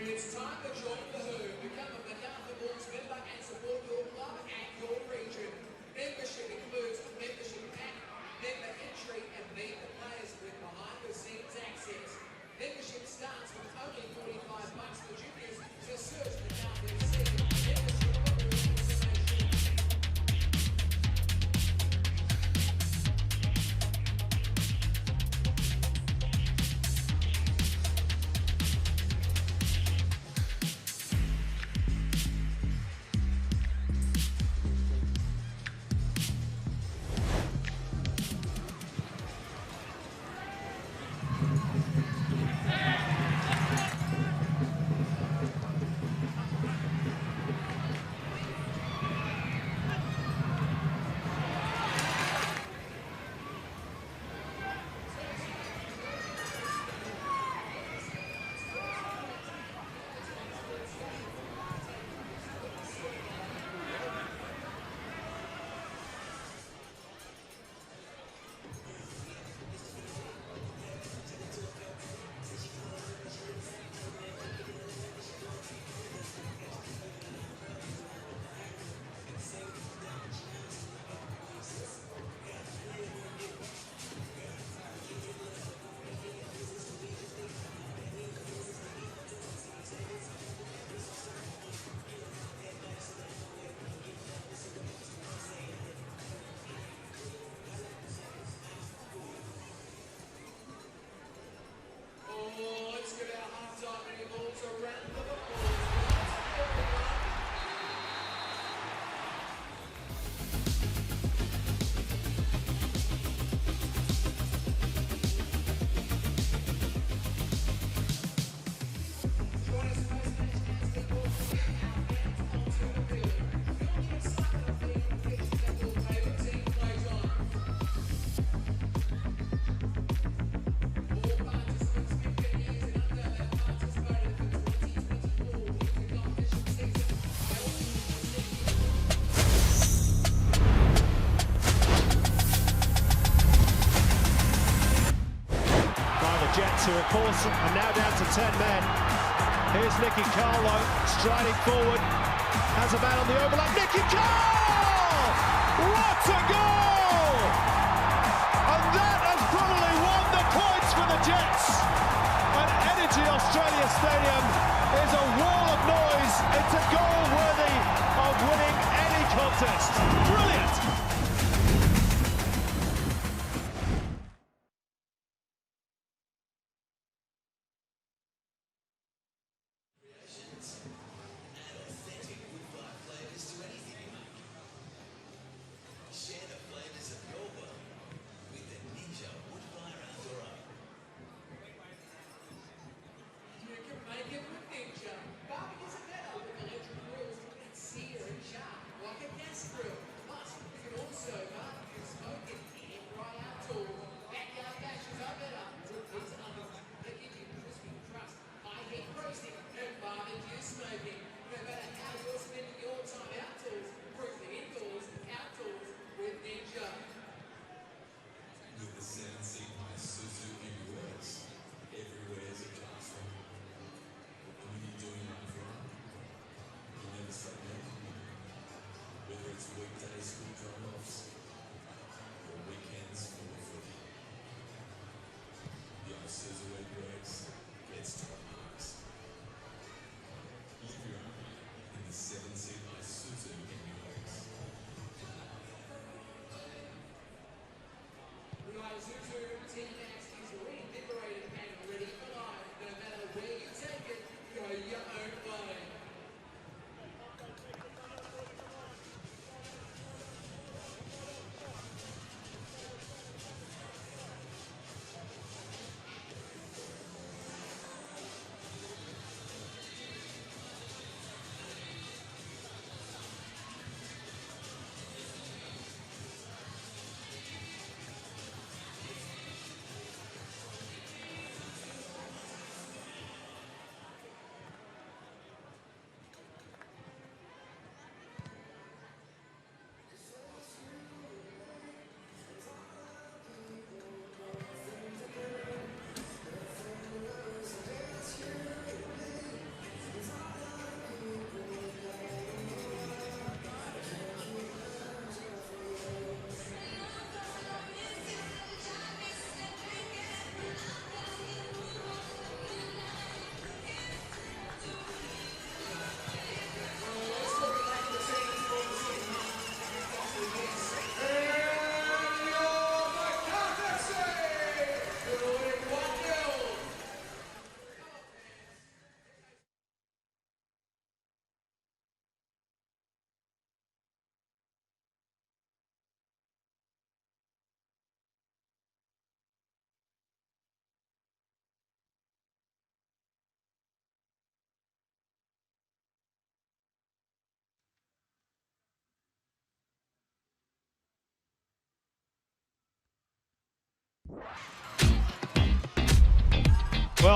It's time to join the herd. Become a Macarthur Bulls member and support your club and your region. Membership includes membership pack, member entry, and meet the players with behind-the-scenes access. Membership starts with only $45 for juniors, so search Macarthur FC. Membership for all information. Let's get our half-time intervals around the applause. Join us in most matches as we walk onto the field. Feel the excitement of being on the pitch that your favourite team plays on. All participants 15 years and under have participated in the 2024 winter competition season. By the Jets, who of course are now down to 10 men. Here's Nicky Carlo striding forward, has a man on the overlap. Nicky Carlo! What a goal! And that has probably won the points for the Jets. And Energy Australia Stadium is a wall of noise. It's a goal worthy of winning any contest. Brilliant! Share the flavours of your world with the Ninja Woodfire Outdoor Oven. You can make it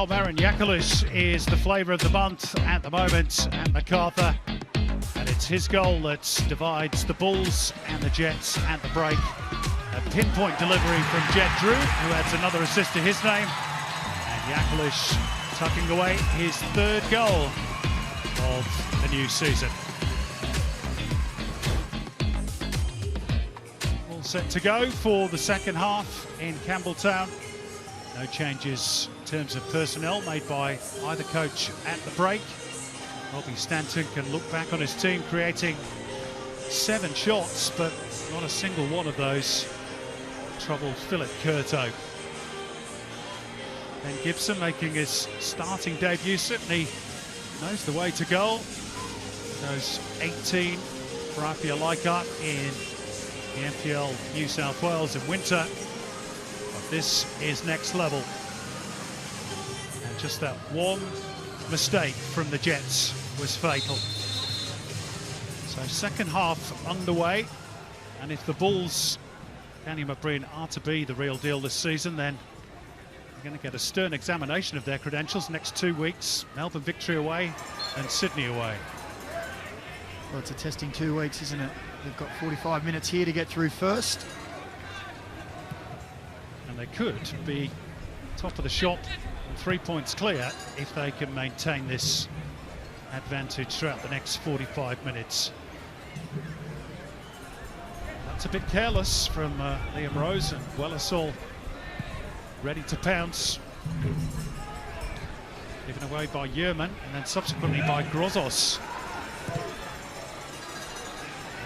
Well, Marin Yakulish is the flavour of the month at the moment at Macarthur. And it's his goal that divides the Bulls and the Jets at the break. A pinpoint delivery from Jed Drew, who adds another assist to his name. And Yakulish tucking away his third goal of the new season. All set to go for the second half in Campbelltown. No changes in terms of personnel made by either coach at the break. Robbie Stanton can look back on his team creating 7 shots, but not a single one of those troubled Philip Curto. Ben Gibson making his starting debut, certainly knows the way to goal. Those 18 for Apia Leichhardt in the NPL New South Wales in winter. But this is next level. And just that one mistake from the Jets was fatal. So second half underway, and if the Bulls, Danny McBrien, are to be the real deal this season, then they're going to get a stern examination of their credentials next 2 weeks. Melbourne Victory away and Sydney away. Well, it's a testing 2 weeks, isn't it? They've got 45 minutes here to get through first. And they could be top of the shop and 3 points clear if they can maintain this advantage throughout the next 45 minutes. That's a bit careless from Liam Rose, and Wellersall ready to pounce. Given away by Yerman and then subsequently by Grozos.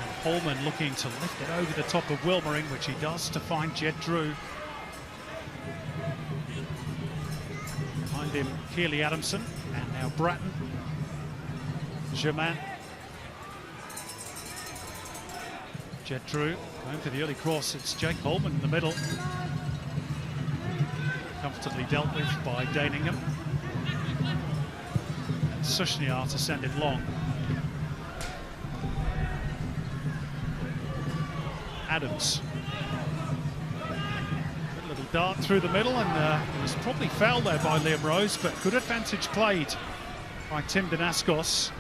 And Holman looking to lift it over the top of Wilmering, which he does to find Jed Drew. Behind him, Keely Adamson, and now Bratton. Germain. Jed Drew going for the early cross. It's Jake Holman in the middle. Comfortably dealt with by Daningham. And Sushniar to send it long. Adams. A little dart through the middle, and it was probably fouled there by Liam Rose, but good advantage played by Tim Danaskos.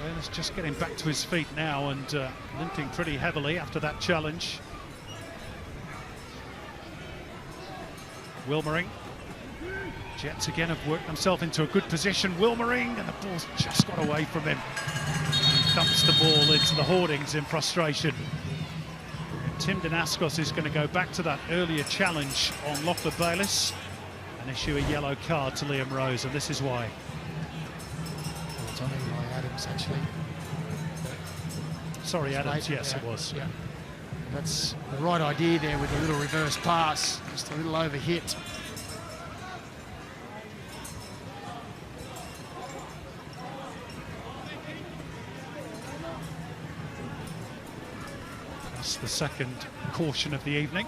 Well, just getting back to his feet now and limping pretty heavily after that challenge. Wilmering. Jets again have worked themselves into a good position. Wilmering, and the ball's just got away from him. He dumps the ball into the hoardings in frustration. Tim Danaskos is going to go back to that earlier challenge on Lochlan Bayliss and issue a yellow card to Liam Rose, and this is why. It's on Eli Adams, actually. Sorry, Adams, yes, it was. Yeah. That's the right idea there with a little reverse pass, just a little over hit. That's the second caution of the evening.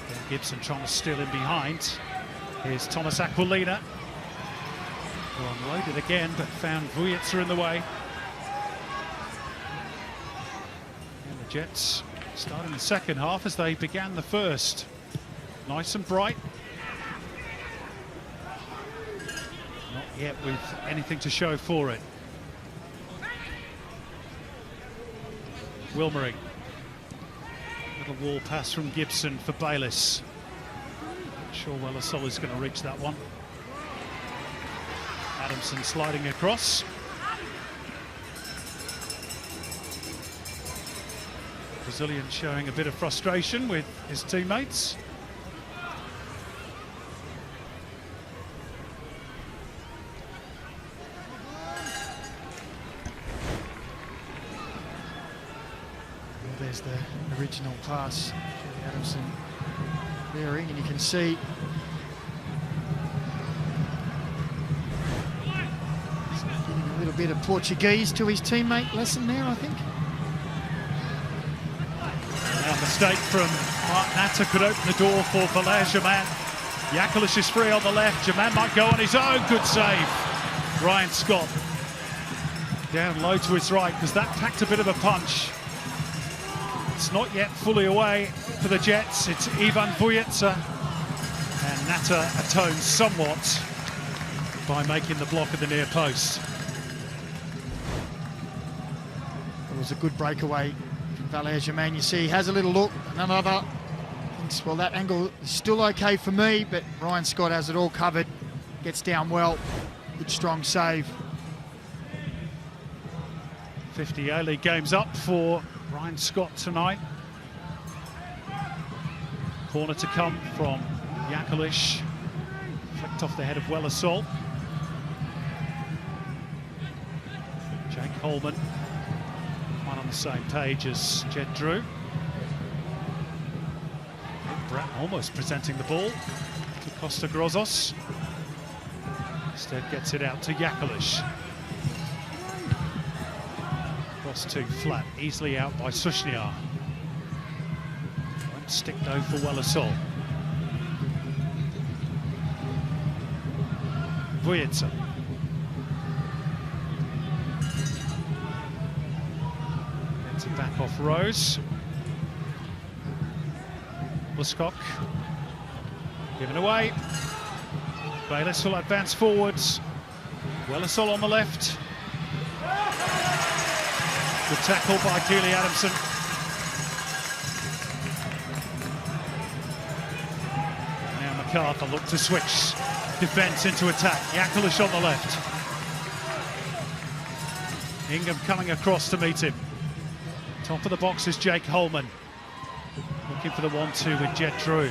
Ben Gibson trying to steal in behind. Here's Thomas Aquilina, who unloaded again but found Vujitsa in the way. And the Jets starting the second half as they began the first. Nice and bright. Not yet with anything to show for it. Wilmering. Little wall pass from Gibson for Bayliss. Not sure Wellersall is going to reach that one. Adamson sliding across. Brazilian showing a bit of frustration with his teammates. There's the original pass, Adamson bearing, and you can see he's giving a little bit of Portuguese to his teammate lesson there, I think. Now a mistake from Mark Natter could open the door for Valère Germain. Yakulish is free on the left. Germain might go on his own. Good save. Ryan Scott down low to his right because that packed a bit of a punch. It's not yet fully away for the Jets. It's Ivan Vujica, and Natta atones somewhat by making the block at the near post. It was a good breakaway from Valère-Germain. You see he has a little look, another. Thinks, well, that angle is still okay for me, but Ryan Scott has it all covered. Gets down well. Good strong save. 50 A-League games up for Ryan Scott tonight. Corner to come from Jakalic. Flicked off the head of Wellersol. Jake Holman, one on the same page as Jed Drew. Bratton almost presenting the ball to Costa Grozos. Instead gets it out to Jakalic. Cross two flat, easily out by Sushniar. Won't stick though for Wellersol. Vujica. Gets it back off Rose. Buskok. Given away. Bayliss will advance forwards. Wellersol on the left. Good tackle by Keely Adamson. Now Macarthur look to switch defence into attack. Jakalic on the left. Ingham coming across to meet him. Top of the box is Jake Holman. Looking for the 1-2 with Jed Drew.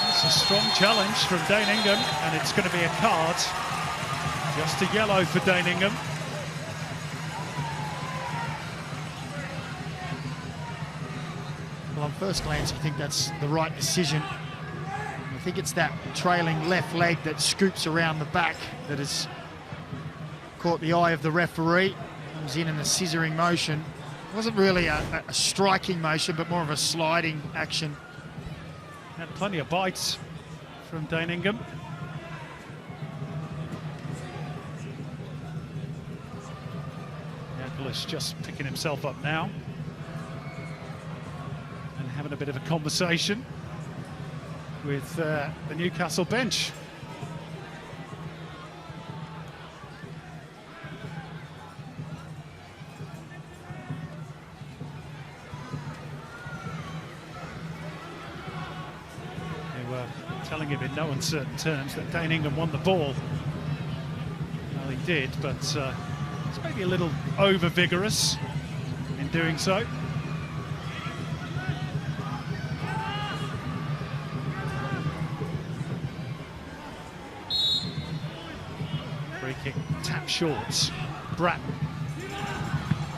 It's a strong challenge from Dane Ingham, and it's going to be a card. Just a yellow for Dane Ingham. Well, on first glance, I think that's the right decision. I think it's that trailing left leg that scoops around the back that has caught the eye of the referee. Comes in a scissoring motion. It wasn't really a striking motion, but more of a sliding action. Had plenty of bites from Dane Ingham. Jakalic just picking himself up now and having a bit of a conversation with the Newcastle bench. Telling him in no uncertain terms that Dane Ingham won the ball. Well, he did, but it's maybe a little over-vigorous in doing so. Free kick, tap shorts. Bratton.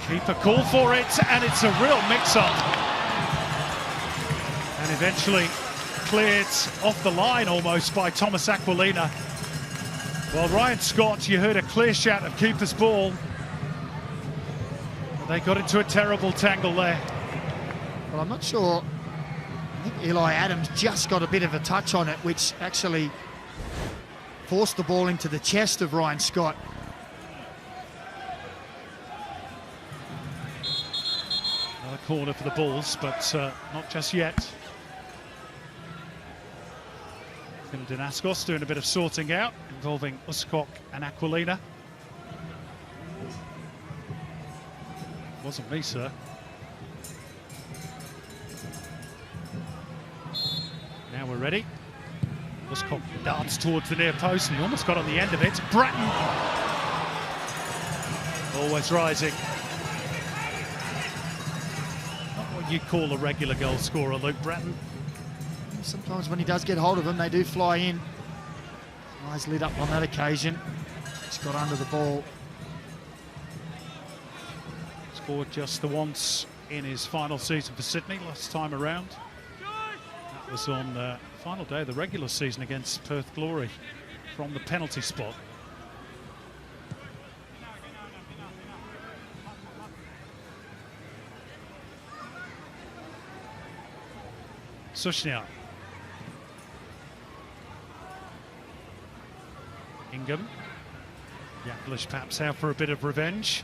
Keeper call for it, and it's a real mix-up. And eventually cleared off the line almost by Thomas Aquilina. Well, Ryan Scott, you heard a clear shout of keeper's ball. They got into a terrible tangle there. Well, I'm not sure. I think Eli Adams just got a bit of a touch on it, which actually forced the ball into the chest of Ryan Scott. Another corner for the Bulls, but not just yet. Dinaskos doing a bit of sorting out, involving Uskok and Aquilina. Wasn't me, sir. Now we're ready. Uskok darts towards the near post, and he almost got on the end of it. Bratton. Always rising. Not what you'd call a regular goal scorer, Luke Bratton. Sometimes when he does get hold of them, they do fly in. Eyes lit up on that occasion. Just got under the ball. Scored just the once in his final season for Sydney last time around. That was on the final day of the regular season against Perth Glory from the penalty spot. Sushniar. Ingham Ingham. Yaklish perhaps out for a bit of revenge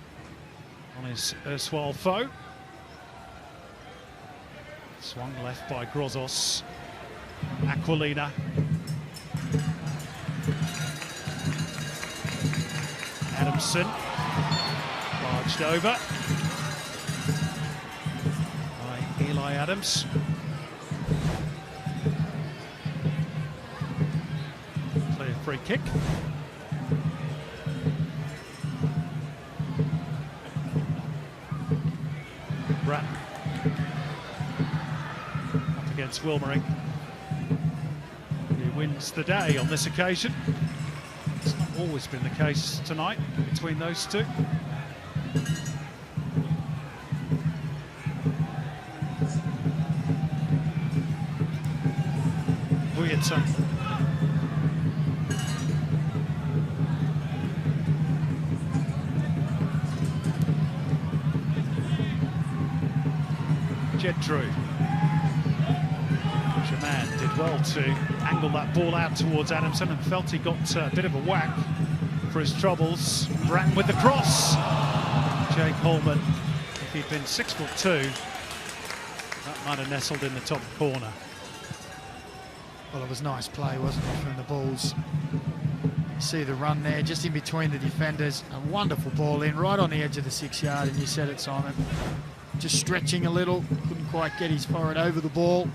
on his erstwhile foe. Swung left by Grozos. Aquilina. Adamson. Barged over by Eli Adams. Clear free kick. Bratton up against Wilmering. He wins the day on this occasion. It's not always been the case tonight between those two. Williamson. Drew. Shaman did well to angle that ball out towards Adamson and felt he got a bit of a whack for his troubles. Bratton with the cross. Jake Holman, if he'd been 6'2", that might have nestled in the top corner. Well, it was nice play, wasn't it, from the Bulls? You see the run there, just in between the defenders. A wonderful ball in, right on the edge of the 6-yard, and you said it, Simon. Just stretching a little, couldn't quite get his forehead over the ball.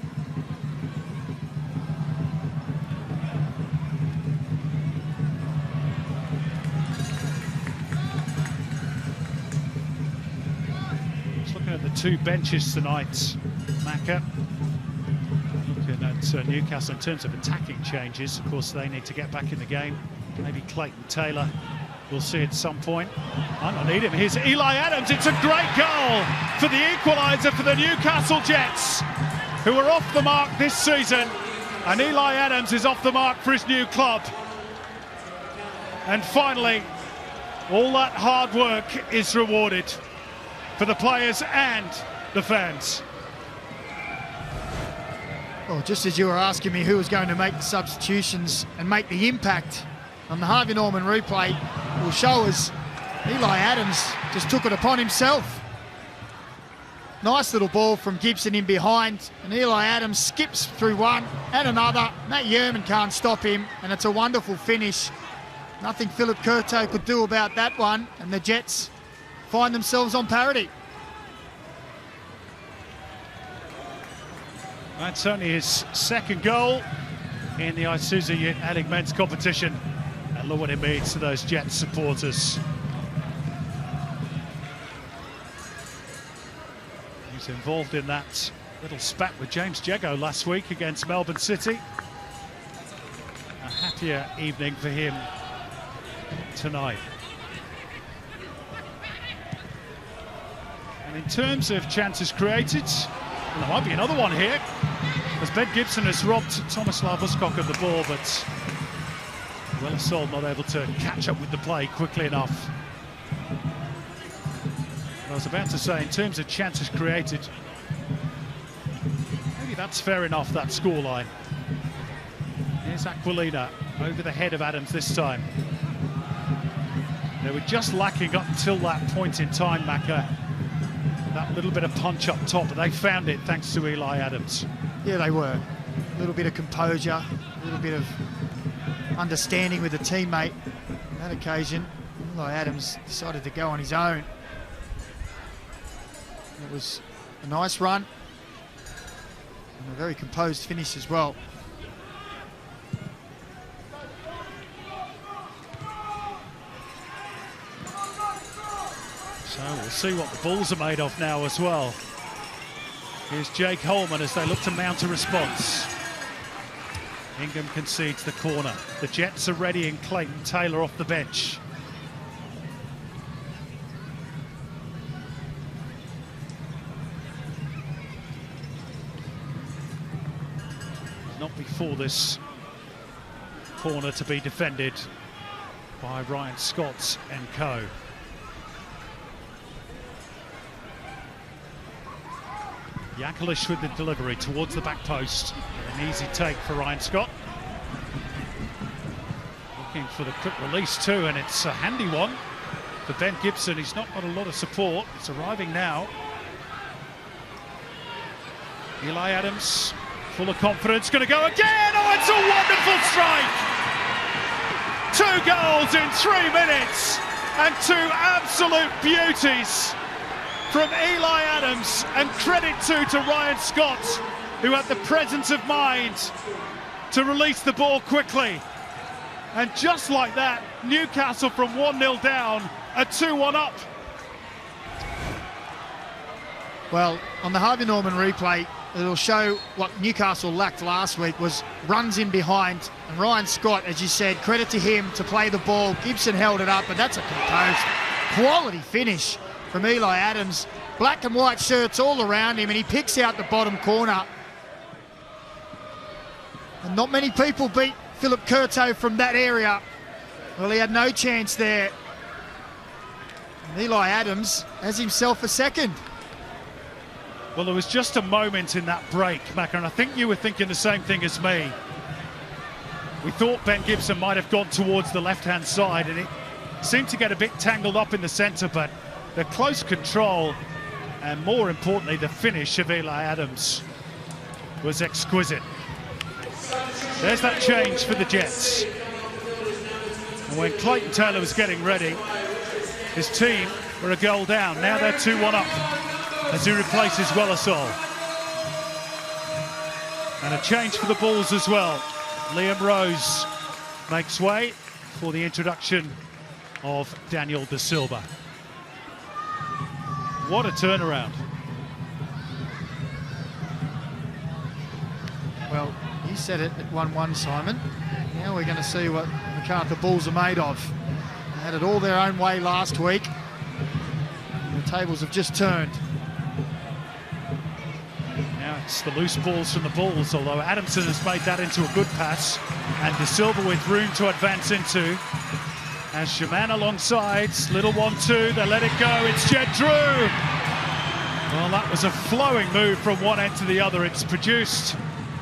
Just looking at the two benches tonight, Macca. Looking at Newcastle in terms of attacking changes. Of course, they need to get back in the game. Maybe Clayton Taylor. We'll see at some point. I don't need him. Here's Eli Adams. It's a great goal for the equaliser for the Newcastle Jets, who are off the mark this season. And Eli Adams is off the mark for his new club. And finally, all that hard work is rewarded for the players and the fans. Well, just as you were asking me who was going to make the substitutions and make the impact on the Harvey Norman replay, will show us Eli Adams just took it upon himself. Nice little ball from Gibson in behind, and Eli Adams skips through one and another. Matt Yerman can't stop him, and it's a wonderful finish. Nothing Philip Curto could do about that one, and the Jets find themselves on parity. That's only his second goal in the Isuzu UTE men's competition. And look what it means to those Jets supporters. He's involved in that little spat with James Jego last week against Melbourne City. A happier evening for him tonight. And in terms of chances created, well, there might be another one here, as Ben Gibson has robbed Thomas Labuskok of the ball, but Willisol not able to catch up with the play quickly enough. I was about to say, in terms of chances created, maybe that's fair enough, that scoreline. Here's Aquilina over the head of Adams this time. They were just lacking up until that point in time, Macca. That little bit of punch up top, but they found it thanks to Eli Adams. Yeah, they were. A little bit of composure, a little bit of understanding with a teammate. On that occasion, Eli Adams decided to go on his own. It was a nice run and a very composed finish as well. So we'll see what the Bulls are made of now as well. Here's Jake Holman as they look to mount a response. Ingham concedes the corner. The Jets are readying Clayton Taylor off the bench. Not before this corner to be defended by Ryan Scott and co. Yaklish with the delivery towards the back post. An easy take for Ryan Scott. Looking for the quick release too, and it's a handy one for Ben Gibson. He's not got a lot of support. It's arriving now. Eli Adams, full of confidence, going to go again. Oh, it's a wonderful strike! 2 goals in 3 minutes, and 2 absolute beauties from Eli Adams, and credit to Ryan Scott, who had the presence of mind to release the ball quickly. And just like that, Newcastle from 1-0 down are 2-1 up. Well, on the Harvey Norman replay, it'll show what Newcastle lacked last week was runs in behind. And Ryan Scott, as you said, credit to him to play the ball. Gibson held it up, but that's a composed, quality finish from Eli Adams. Black and white shirts all around him, and he picks out the bottom corner. And not many people beat Philip Curto from that area. Well, he had no chance there. And Eli Adams has himself a second. Well, there was just a moment in that break, Mac, and I think you were thinking the same thing as me. We thought Ben Gibson might have gone towards the left-hand side, and it seemed to get a bit tangled up in the centre, but the close control and, more importantly, the finish of Eli Adams was exquisite. There's that change for the Jets. And when Clayton Taylor was getting ready, his team were a goal down. Now they're 2-1 up as he replaces Wellersol. And a change for the Bulls as well. Liam Rose makes way for the introduction of Daniel De Silva. What a turnaround. Well, you said it at 1-1, Simon. Now we're going to see what Macarthur Bulls are made of. They had it all their own way last week. The tables have just turned. Now it's the loose balls from the Bulls, although Adamson has made that into a good pass. And De Silva with room to advance into. As Shaman alongside, little 1-2, they let it go, it's Jed Drew. Well, that was a flowing move from one end to the other. It's produced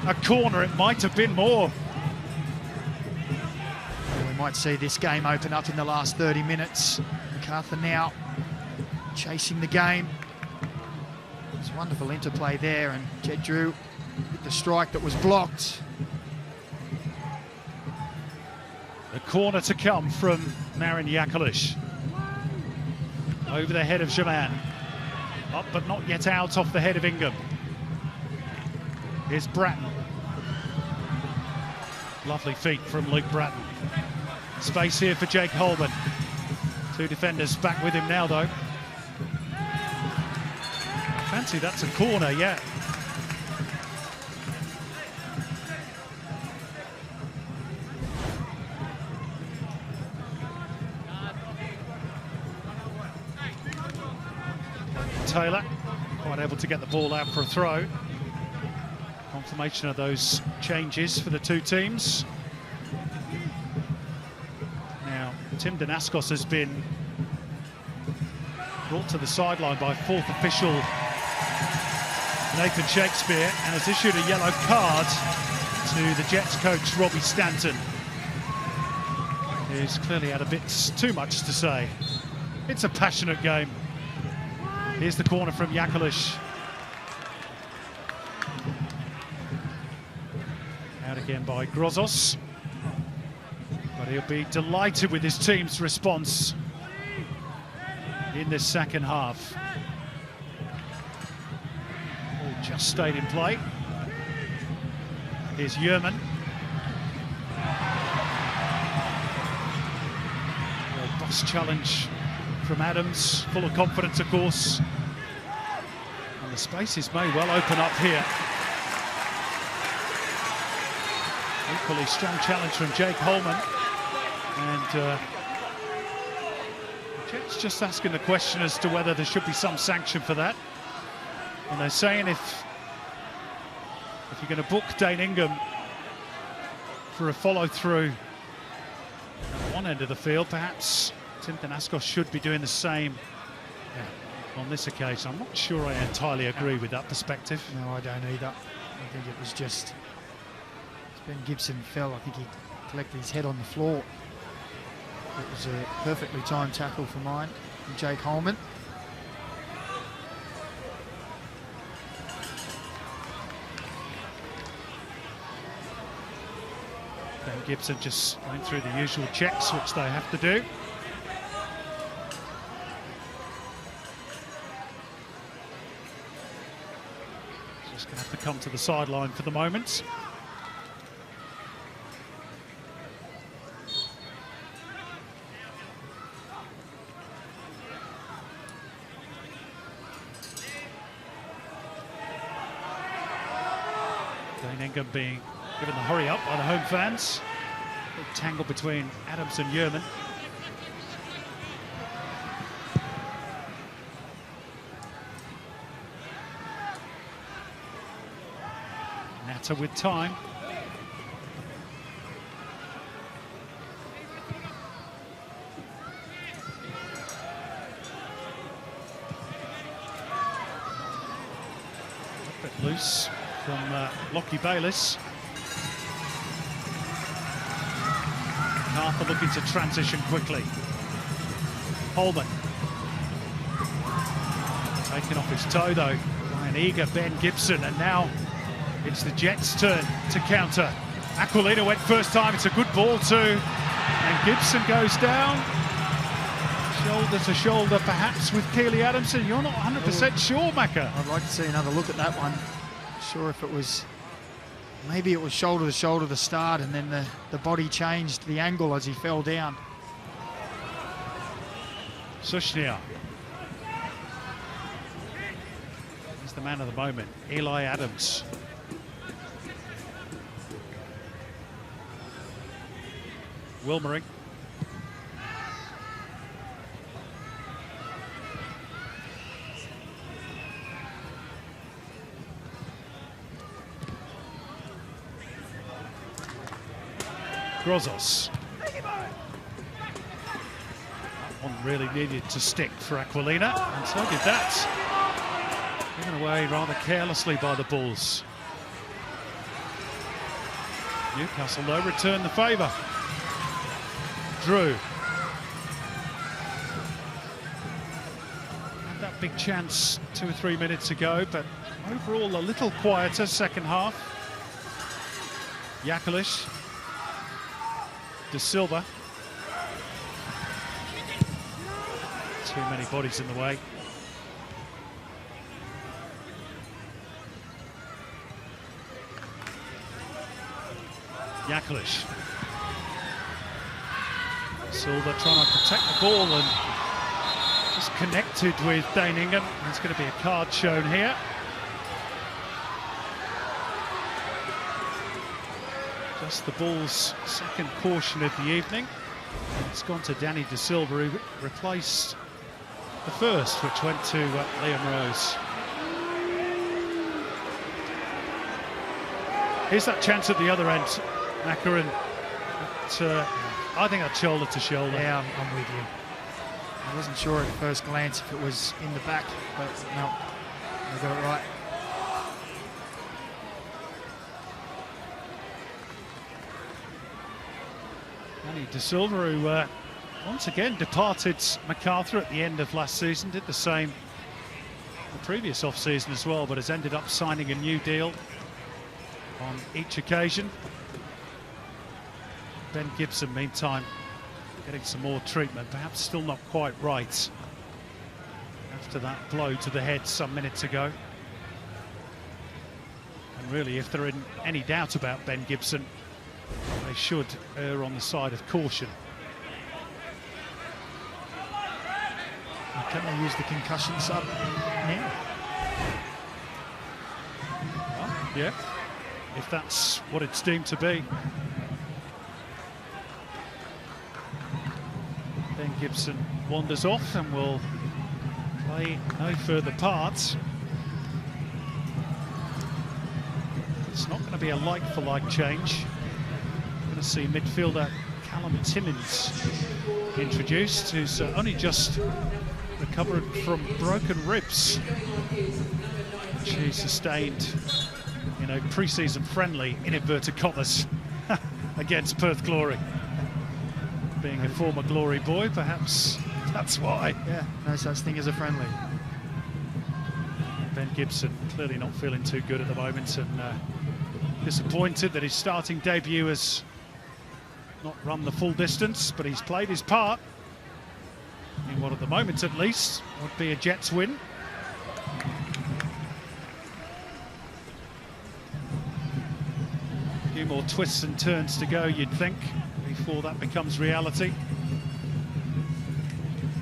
a corner, it might have been more. We might see this game open up in the last 30 minutes. Macarthur now chasing the game. There's wonderful interplay there, and Jed Drew with the strike that was blocked. The corner to come from Marin Jakalic. Over the head of Shaman. Up but not yet out off the head of Ingham. Here's Bratton. Lovely feet from Luke Bratton. Space here for Jake Holman. 2 defenders back with him now though. Fancy that's a corner, yeah. Taylor, quite able to get the ball out for a throw. Confirmation of those changes for the two teams. Now, Tim Danaskos has been brought to the sideline by 4th official Nathan Shakespeare and has issued a yellow card to the Jets coach Robbie Stanton, who's clearly had a bit too much to say. It's a passionate game. Here's the corner from Jakalic. Out again by Grozos. But he'll be delighted with his team's response in this second half. All just stayed in play. Here's Yerman. Robust challenge from Adams, full of confidence, of course. And the spaces may well open up here. Equally strong challenge from Jake Holman. And the Jets just asking the question as to whether there should be some sanction for that. And they're saying if you're going to book Dane Ingham for a follow-through at one end of the field, perhaps Tim Danaskos should be doing the same on this occasion. I'm not sure I entirely agree with that perspective. No, I don't either. I think it was just Ben Gibson fell. I think he collected his head on the floor. It was a perfectly timed tackle for mine, from Jake Holman. Ben Gibson just went through the usual checks, which they have to do. Just going to have to come to the sideline for the moment. Dane Ingham being given the hurry up by the home fans. Big tangle between Adams and Yerman. Natter with time. A bit loose from Lockie Bayliss. Macarthur looking to transition quickly. Holman. Taken off his toe though by an eager Ben Gibson, and now it's the Jets' turn to counter. Aquilina went first time, it's a good ball too. And Gibson goes down. Shoulder to shoulder perhaps with Keely Adamson. You're not 100% sure, Macca. I'd like to see another look at that one. Sure if it was, maybe it was shoulder to shoulder to start, and then the body changed the angle as he fell down. Sushnia. He's the man of the moment, Eli Adams. Wilmering. Grozos. That one really needed to stick for Aquilina, and so did that. Given away rather carelessly by the Bulls. Newcastle, though, return the favour. Drew. Had that big chance 2 or 3 minutes ago, but overall a little quieter second half. Yakalish. De Silva. Too many bodies in the way. Yakalish. Silva trying to protect the ball and just connected with Dane Ingham. There's going to be a card shown here. Just the Bulls' second caution of the evening. It's gone to Danny De Silva, who replaced the first, which went to Liam Rose. Here's that chance at the other end, Macca, and I think that's shoulder to shoulder. Yeah, I'm with you. I wasn't sure at first glance if it was in the back, but no, they got it right. Danny De Silva, who once again departed Macarthur at the end of last season, did the same the previous off-season as well, but has ended up signing a new deal on each occasion. Ben Gibson, meantime, getting some more treatment, perhaps still not quite right after that blow to the head some minutes ago. And really, if there isn't any doubt about Ben Gibson, they should err on the side of caution. Can they use the concussion sub now? Well, yeah, if that's what it's deemed to be. Ben Gibson wanders off and will play no further parts. It's not going to be a like-for-like change. We're going to see midfielder Callum Timmins introduced, who's only just recovered from broken ribs, which he sustained in a pre-season friendly, in inverted commas, against Perth Glory. Being a former Glory boy, perhaps that's why. Yeah, no such thing as a friendly. Ben Gibson clearly not feeling too good at the moment, and disappointed that his starting debut has not run the full distance, but he's played his part in what at the moment at least would be a Jets win. A few more twists and turns to go, you'd think, before that becomes reality.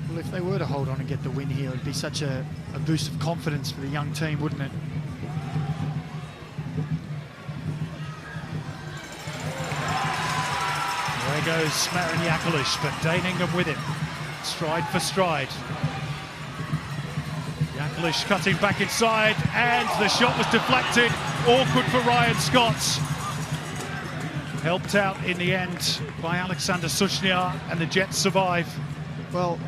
Well, if they were to hold on and get the win here, it would be such a boost of confidence for the young team, wouldn't it? There goes Marin Jakalic, but Daningham with him, stride for stride. Jakalic cutting back inside, and the shot was deflected. Awkward for Ryan Scott. Helped out in the end by Alexander Sushnyar, and the Jets survive. Well,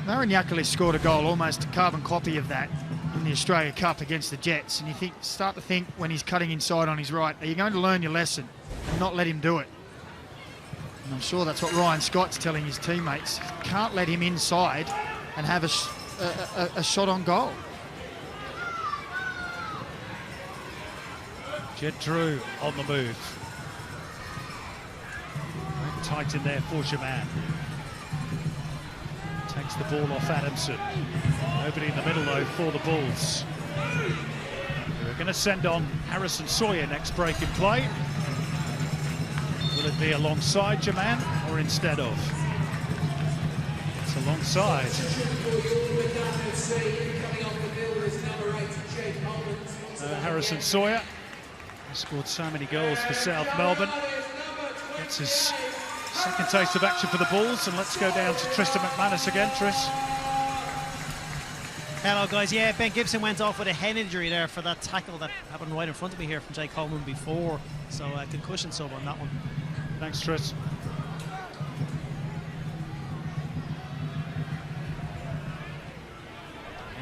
Marin Jakalic scored a goal, almost a carbon copy of that, in the Australia Cup against the Jets. And you start to think when he's cutting inside on his right, are you going to learn your lesson and not let him do it? And I'm sure that's what Ryan Scott's telling his teammates. You can't let him inside and have a shot on goal. Jed Drew on the move. Very tight in there for Jaman. Takes the ball off Adamson. Nobody in the middle though for the Bulls. We're going to send on Harrison Sawyer next break in play. Will it be alongside Jaman or instead of? It's alongside. Harrison Sawyer, he scored so many goals for South Melbourne. Gets his second taste of action for the Bulls, and let's go down to Tristan McManus again. Tris. Hello guys, yeah, Ben Gibson went off with a head injury there for that tackle that happened right in front of me here from Jay Coleman before, so concussion sub on that one. Thanks, Tris.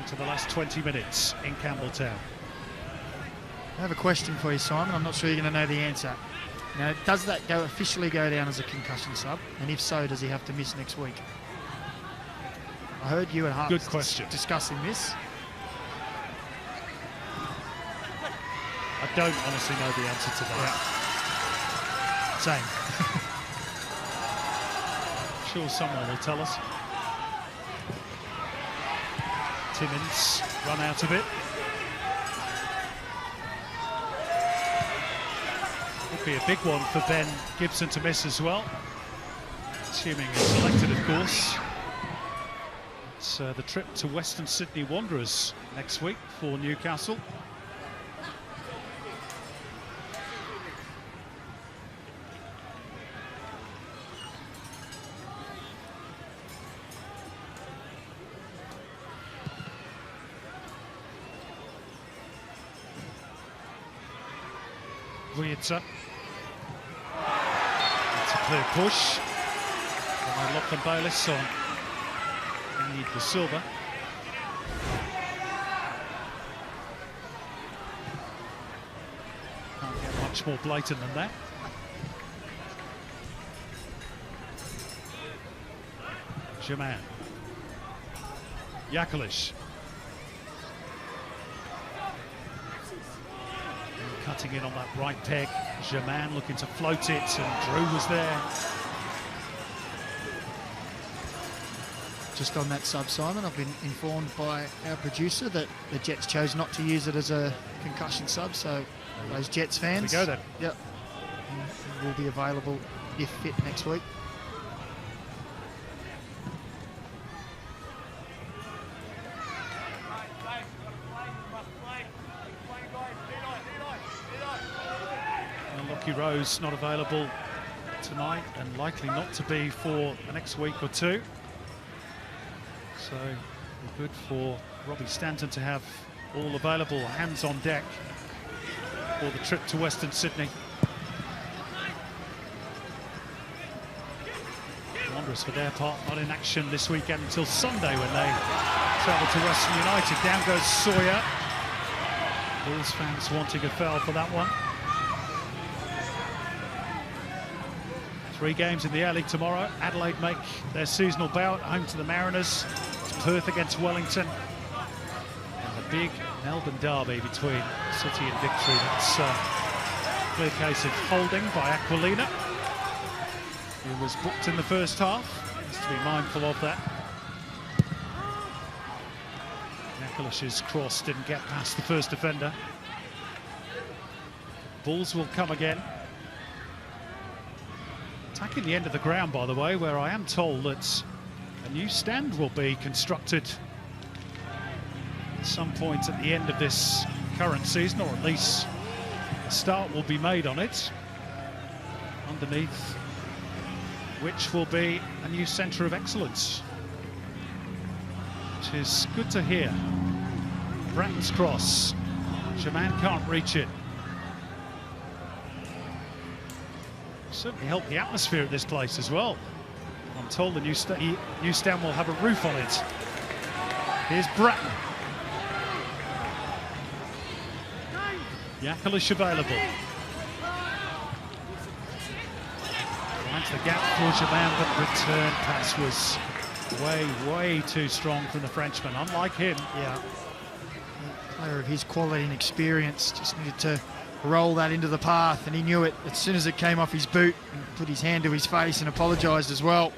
Into the last 20 minutes in Campbelltown. I have a question for you, Simon. I'm not sure you're going to know the answer. Now, does that officially go down as a concussion sub? And if so, does he have to miss next week? I heard you and Hart discussing this. I don't honestly know the answer to that. Yeah. Same. I'm sure someone will tell us. Timmins run out of it. Would be a big one for Ben Gibson to miss as well. Assuming he's selected, of course. It's the trip to Western Sydney Wanderers next week for Newcastle. Wietza. It's a clear push by Lachlan Bayliss on Andy De Silva. Can't get much more blatant than that. Jaman. Jakalic. Cutting in on that right peg. Jaman looking to float it, and Drew was there. Just on that sub, Simon, I've been informed by our producer that the Jets chose not to use it as a concussion sub, so those Jets fans, there we go then. Yep, will be available if fit next week. Lockie Rose not available tonight and likely not to be for the next week or two. So good for Robbie Stanton to have all available hands on deck for the trip to Western Sydney. Wanderers, for their part, not in action this weekend until Sunday when they travel to Western United. Down goes Sawyer. Bulls fans wanting a foul for that one. 3 games in the A-League tomorrow. Adelaide make their seasonal bout, home to the Mariners. It's Perth against Wellington. And the big Melbourne derby between City and Victory. That's a clear case of holding by Aquilina, who was booked in the first half. Has to be mindful of that. Nakalish's cross didn't get past the first defender. Bulls will come again. Attacking the end of the ground, by the way, where I am told that a new stand will be constructed at some point at the end of this current season, or at least a start will be made on it, underneath which will be a new centre of excellence, which is good to hear. Bratton's cross. Shaman can't reach it. Certainly help the atmosphere at this place as well. I'm told the new stand will have a roof on it. Here's Bratton. Yakalish available. Finds the gap for Shaman, but return pass was way too strong from the Frenchman. Unlike him. Yeah. A player of his quality and experience just needed to roll that into the path, and he knew it as soon as it came off his boot, and put his hand to his face and apologised as well.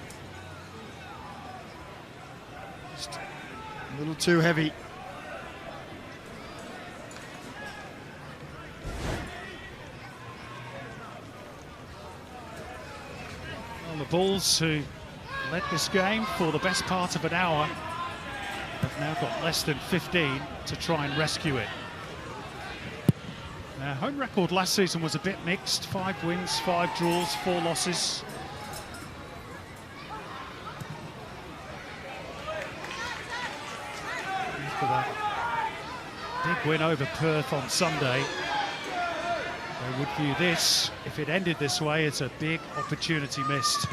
Just a little too heavy. Well, the Bulls, who led this game for the best part of an hour, have now got less than 15 to try and rescue it. Home record last season was a bit mixed. 5 wins, 5 draws, 4 losses. After that big win over Perth on Sunday, they would view this, if it ended this way, as a big opportunity missed.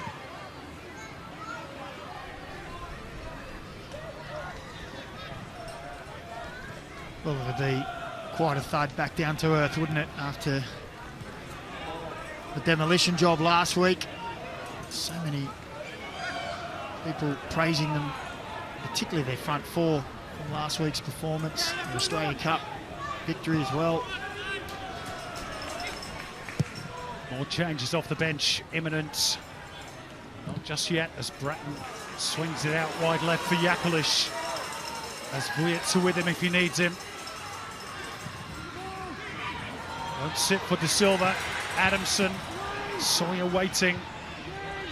Well, it would be quite a thud back down to earth, wouldn't it, after the demolition job last week. So many people praising them, particularly their front four from last week's performance, the Australia Cup victory as well. More changes off the bench imminent. Not just yet, as Bratton swings it out wide left for Yakalish, as Vujitsa with him if he needs him. Won't sit for De Silva. Adamson, Sawyer waiting,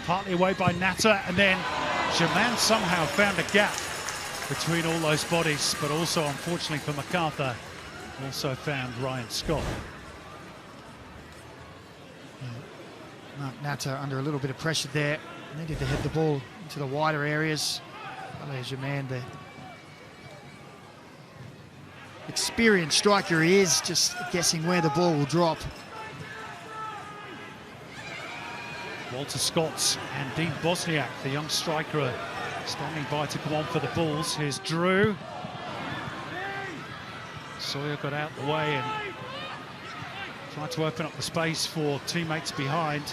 partly away by Natta, and then Shaman somehow found a gap between all those bodies, but also, unfortunately for Macarthur, also found Ryan Scott. Mark Natta under a little bit of pressure there. Needed to head the ball into the wider areas. There's your man, the experienced striker he is, just guessing where the ball will drop. Walter Scott and Dean Bosniak, the young striker, standing by to come on for the Bulls. Here's Drew. Sawyer got out the way and tried to open up the space for teammates behind.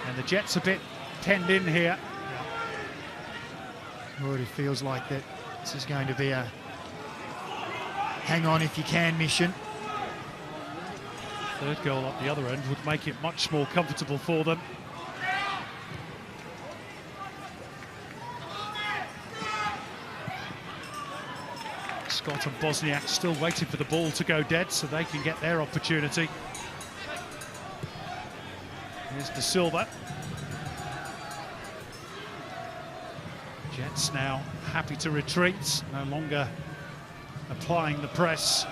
And the Jets a bit penned in here. Already feels like that this is going to be a hang on if you can mission. Third goal up the other end would make it much more comfortable for them. Scott and Bosniak still waiting for the ball to go dead so they can get their opportunity. Here's De Silva. Jets now happy to retreat, no longer applying the press.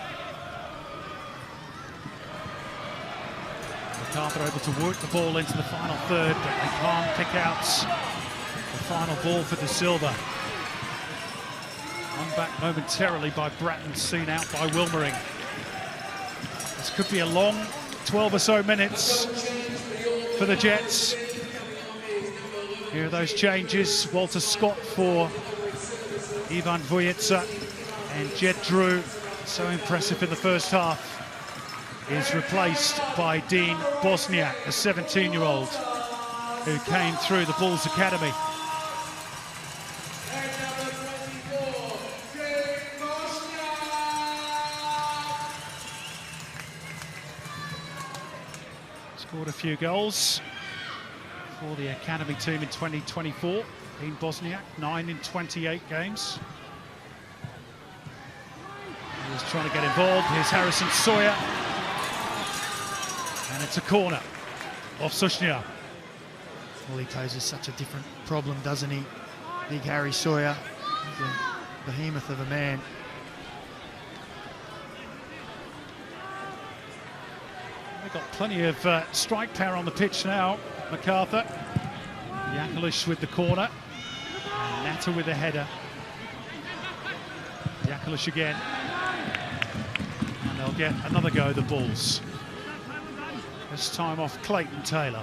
Macarthur able to work the ball into the final third, but they can't pick out the final ball for De Silva. Run back momentarily by Bratton, seen out by Wilmering. This could be a long 12 or so minutes for the Jets. Here are those changes. Walter Scott for Ivan Vujitsa, and Jed Drew, so impressive in the first half, is replaced by Dean Bosniak, a 17-year-old. who came through the Bulls Academy. Scored a few goals for the academy team in 2024. Dean Bosniak, 9 in 28 games. He was trying to get involved. Here's Harrison Sawyer. And it's a corner off Sushnia. Well, he poses such a different problem, doesn't he? Big Harry Sawyer. He's a behemoth of a man. They've got plenty of strike power on the pitch now. Macarthur. Jakalic with the corner. And Natter with the header. Jakalic again. And they'll get another go, the Bulls. This time off Clayton Taylor.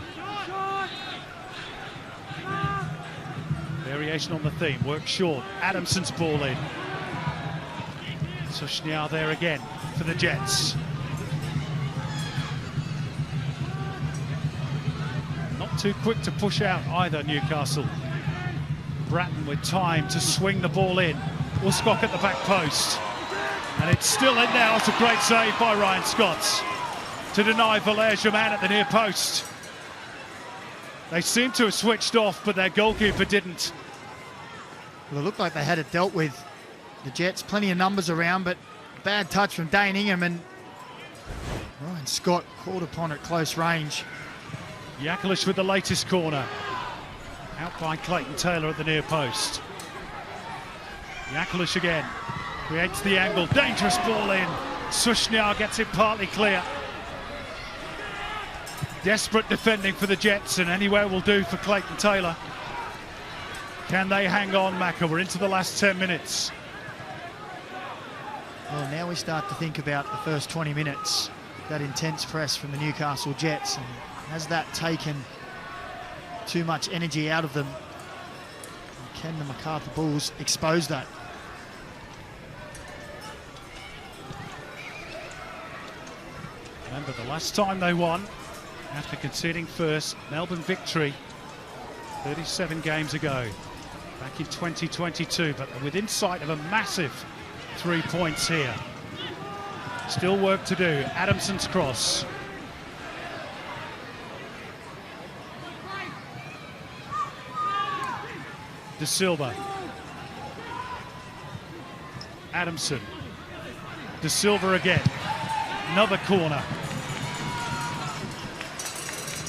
Variation on the theme, work short. Adamson's ball in. Sushnia there again for the Jets. Not too quick to push out either, Newcastle. Bratton with time to swing the ball in. Uskok at the back post. And it's still in now. It's a great save by Ryan Scott to deny Valère Germain at the near post. They seem to have switched off, but their goalkeeper didn't. Well, it looked like they had it dealt with. The Jets, plenty of numbers around, but bad touch from Dane Ingham, and Ryan Scott called upon at close range. Jakalic with the latest corner. Out by Clayton Taylor at the near post. Jakalic again. Creates the angle. Dangerous ball in. Sushnia gets it partly clear. Desperate defending for the Jets, and anywhere will do for Clayton Taylor. Can they hang on, Macca? We're into the last 10 minutes. Well, now we start to think about the first 20 minutes. That intense press from the Newcastle Jets, and has that taken too much energy out of them? Can the Macarthur Bulls expose that? Remember the last time they won, after conceding first, Melbourne victory 37 games ago, back in 2022, but they're within sight of a massive 3 points here. Still work to do. Adamson's cross. De Silva. Adamson. De Silva again. Another corner.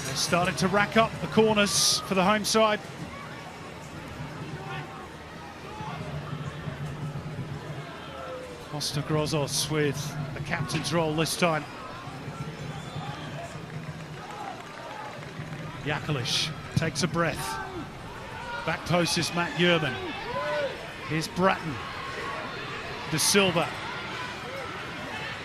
They're starting to rack up the corners for the home side. Costa Grozos with the captain's role this time. Jakalic takes a breath. Back post is Matt Yerman. Here's Bratton. De Silva.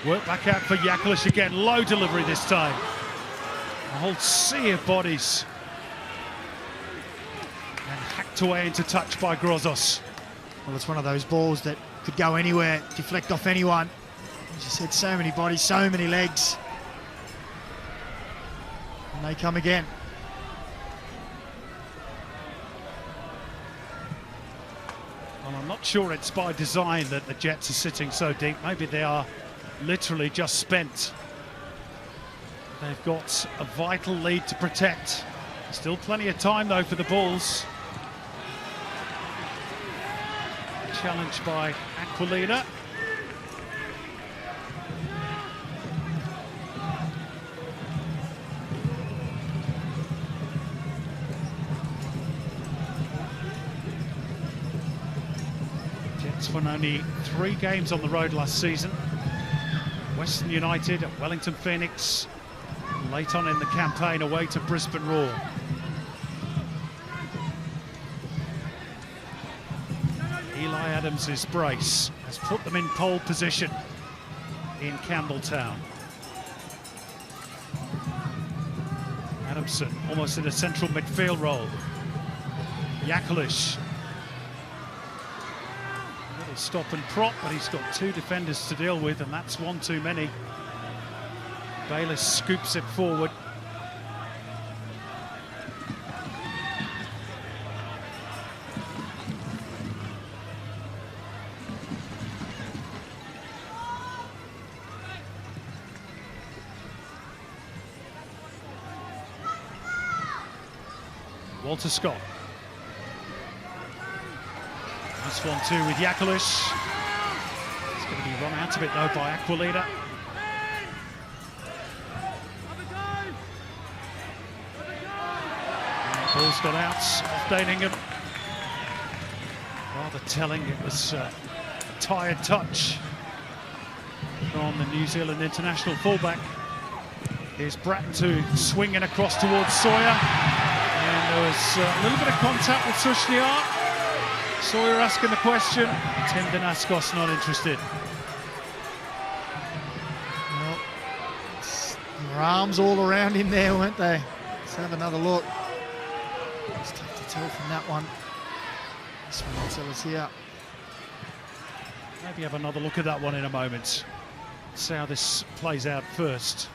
Work back out for Jakalic again. Low delivery this time. A whole sea of bodies. And hacked away into touch by Grozos. Well, it's one of those balls that could go anywhere, deflect off anyone. As you said, so many bodies, so many legs. And they come again. Well, I'm not sure it's by design that the Jets are sitting so deep. Maybe they are literally just spent. They've got a vital lead to protect. Still plenty of time though for the Bulls. Challenged by Aquilina. Jets won only 3 games on the road last season. Western United at Wellington Phoenix. Late on in the campaign away to Brisbane Roar. Eli Adams' brace has put them in pole position in Campbelltown. Adamson almost in a central midfield role. Jakalic. A little stop and prop, but he's got 2 defenders to deal with, and that's one too many. Bayliss scoops it forward. Walter Scott. Nice 1-2 with Yakalish. It's going to be run out of it though by Aquilina. Ball's got out off Daningham. Rather telling, it was a tired touch from the New Zealand international fullback. Here's Bratton swinging across towards Sawyer. And there was a little bit of contact with Sushniar. Sawyer asking the question. Tim Danaskos not interested. Well, there were arms all around him there, weren't they? Let's have another look. It's tough to tell from that one. This one will tell us here. Maybe have another look at that one in a moment. See how this plays out first.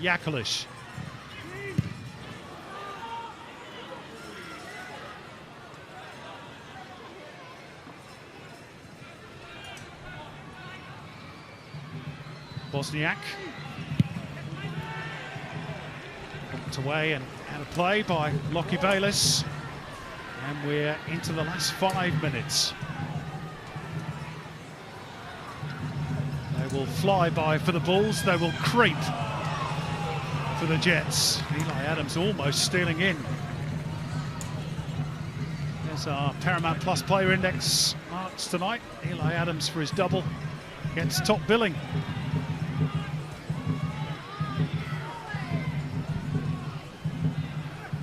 Yakalish. Bosniak. Knocked away and out of play by Lockie Bayliss. And we're into the last 5 minutes. They will fly by for the Bulls. They will creep for the Jets. Eli Adams almost stealing in. There's our Paramount Plus player index marks tonight. Eli Adams for his double gets top billing.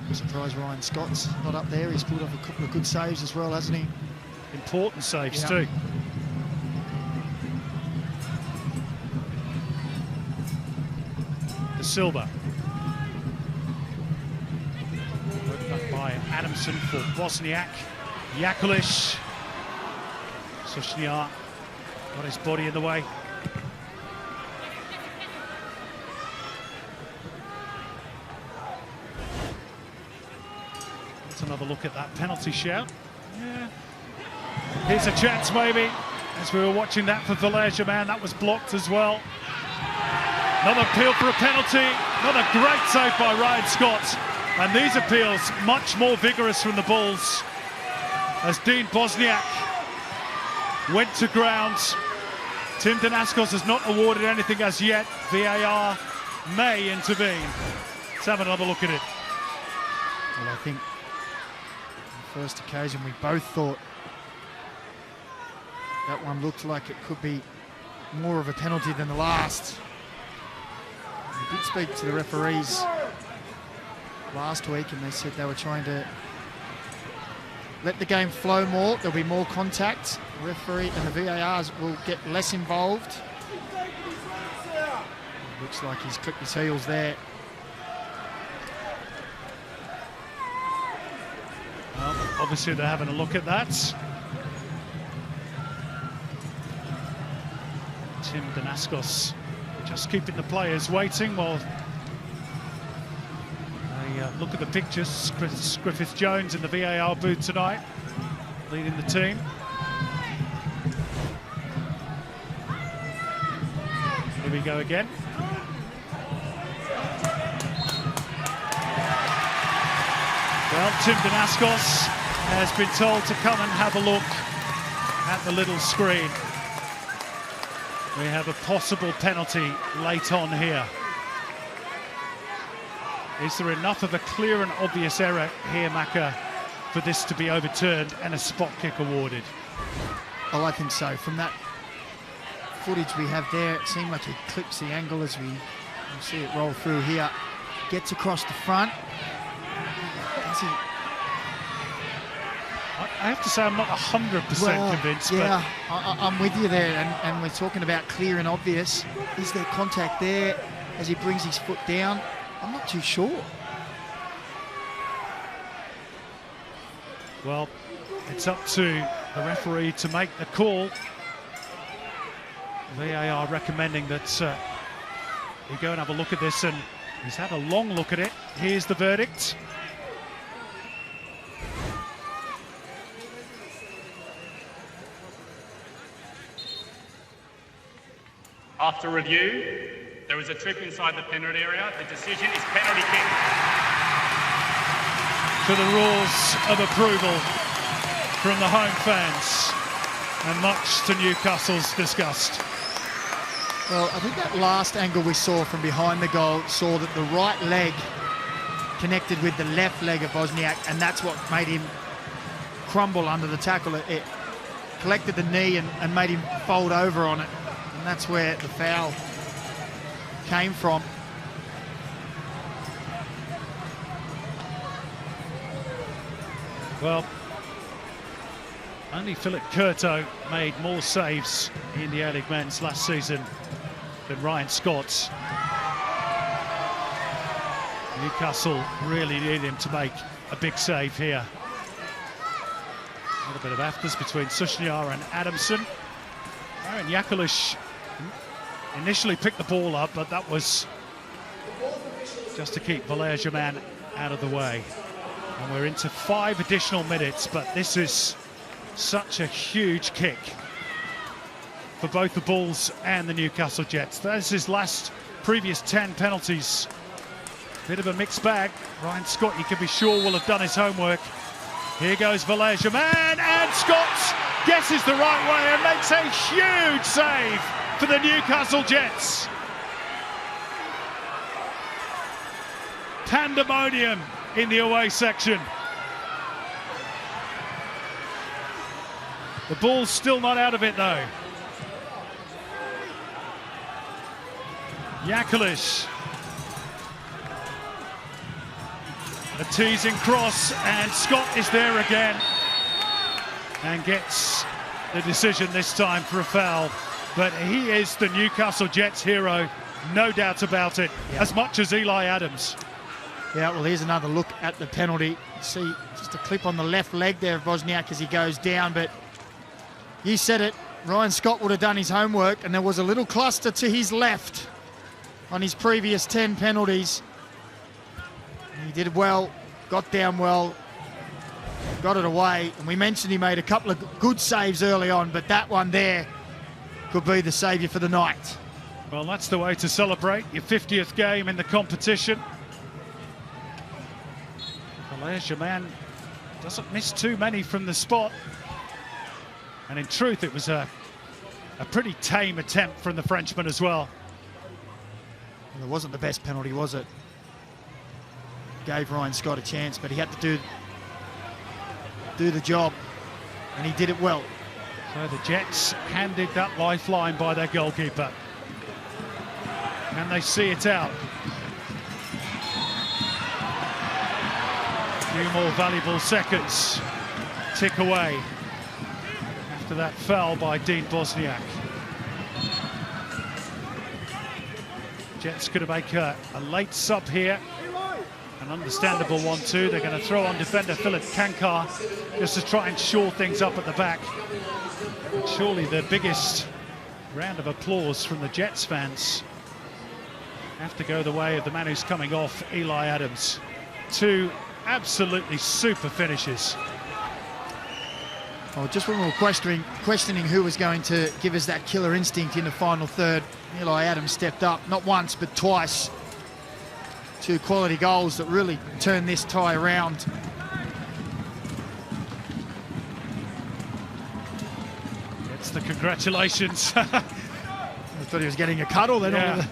I'm surprised Ryan Scott's not up there. He's pulled off a couple of good saves as well, hasn't he? Important saves too. De Silva. Worked up by Adamson for Bosniak. Yakalish. Sushniar got his body in the way. Let's another look at that penalty shout. Yeah. Here's a chance maybe. As we were watching that for Villers-Germain, that was blocked as well. Another appeal for a penalty. Another great save by Ryan Scott. And these appeals much more vigorous from the Bulls as Dean Bosniak went to ground. Tim Danaskos has not awarded anything as yet. VAR may intervene. Let's have another look at it. Well, I think on the first occasion we both thought that one looked like it could be more of a penalty than the last. We did speak to the referees last week and they said they were trying to let the game flow more. There'll be more contact. The referee and the VARs will get less involved. Looks like he's clipped his heels there. Well, obviously they're having a look at that. Tim Danaskos just keeping the players waiting while they look at the pictures. Chris Griffith-Jones in the VAR booth tonight, leading the team. Here we go again. Well, Tim Danaskos has been told to come and have a look at the little screen. We have a possible penalty late on here. Is there enough of a clear and obvious error here, Macca, for this to be overturned and a spot kick awarded? Oh, I think so. From that footage we have there, it seemed like he clips the angle as we see it roll through here. Gets across the front. Does he? I have to say I'm not 100% convinced. Yeah, I'm with you there, and we're talking about clear and obvious. Is there contact there as he brings his foot down? I'm not too sure. Well, it's up to the referee to make the call. VAR recommending that we go and have a look at this, and he's had a long look at it. Here's the verdict. After review, there was a trip inside the penalty area. The decision is penalty kick. for the roars of approval from the home fans, and much to Newcastle's disgust. Well, I think that last angle we saw from behind the goal saw that the right leg connected with the left leg of Wozniak, and that's what made him crumble under the tackle. It collected the knee and made him fold over on it, and that's where the foul came from. Well, only Philip Curto made more saves in the A-League men's last season than Ryan Scott. Newcastle really need him to make a big save here. A little bit of afters between Sushnjar and Adamson. Aaron Yakulish initially picked the ball up, but that was just to keep Valère Germain out of the way. And we're into 5 additional minutes, but this is such a huge kick for both the Bulls and the Newcastle Jets. That's his previous 10 penalties. Bit of a mixed bag. Ryan Scott, you can be sure, will have done his homework. Here goes Valère Germain, and Scott guesses the right way and makes a huge save for the Newcastle Jets. Pandemonium in the away section. The Bulls still not out of it though. Yakulish. A teasing cross, and Scott is there again and gets the decision this time for a foul. But he is the Newcastle Jets hero, no doubt about it, as much as Eli Adams. Yeah, well, here's another look at the penalty. See just a clip on the left leg there of Wozniak as he goes down, but you said it, Ryan Scott would have done his homework, and there was a little cluster to his left on his previous 10 penalties. He did well, got down well, got it away, and we mentioned he made a couple of good saves early on, but that one there could be the saviour for the night. Well, that's the way to celebrate your 50th game in the competition. Valère Germain doesn't miss too many from the spot, and in truth it was a pretty tame attempt from the Frenchman as well. Well, it wasn't the best penalty, was it? Gave Ryan Scott a chance, but he had to do the job, and he did it well. So the Jets handed that lifeline by their goalkeeper. Can they see it out? A few more valuable seconds tick away after that foul by Dean Wozniak. Jets going to make a late sub here. An understandable one too. They're going to throw on defender Philip Kankar just to try and shore things up at the back. And surely the biggest round of applause from the Jets fans have to go the way of the man who's coming off, Eli Adams. 2 absolutely super finishes. Oh, just when we were questioning who was going to give us that killer instinct in the final third, Eli Adams stepped up, not once but twice. 2 quality goals that really turned this tie around. It's the congratulations. I thought he was getting a cuddle then. Yeah.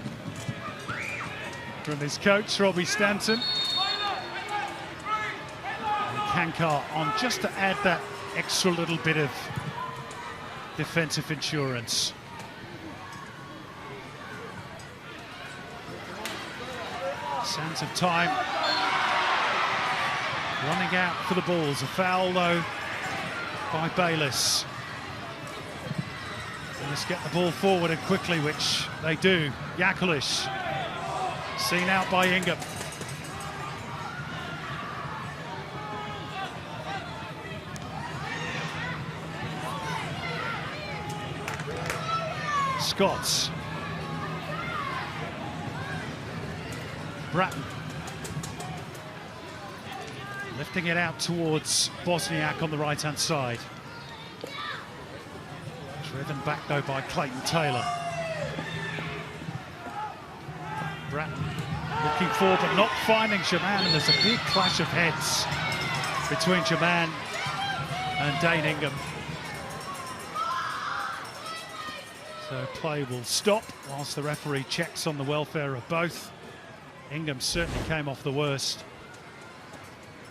From his coach, Robbie Stanton. And Kankar on just to add that extra little bit of defensive insurance. Sands of time running out for the Bulls. A foul though by Bayliss. Let's get the ball forward and quickly, which they do. Yakulish seen out by Ingham. Scots. Bratton lifting it out towards Wozniak on the right-hand side. Driven back though by Clayton Taylor. Bratton looking forward but not finding Germain, and there's a big clash of heads between Germain and Dane Ingham. So play will stop whilst the referee checks on the welfare of both. Ingham certainly came off the worst.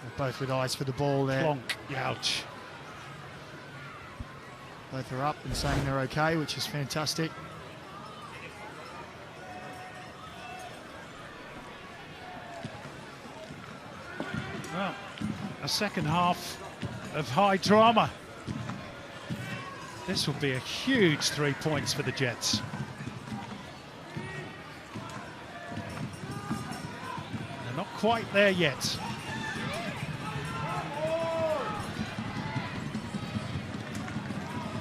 They're both with eyes for the ball there. Plonk, ouch. Both are up and saying they're okay, which is fantastic. Well, a second half of high drama. This will be a huge 3 points for the Jets. They're not quite there yet.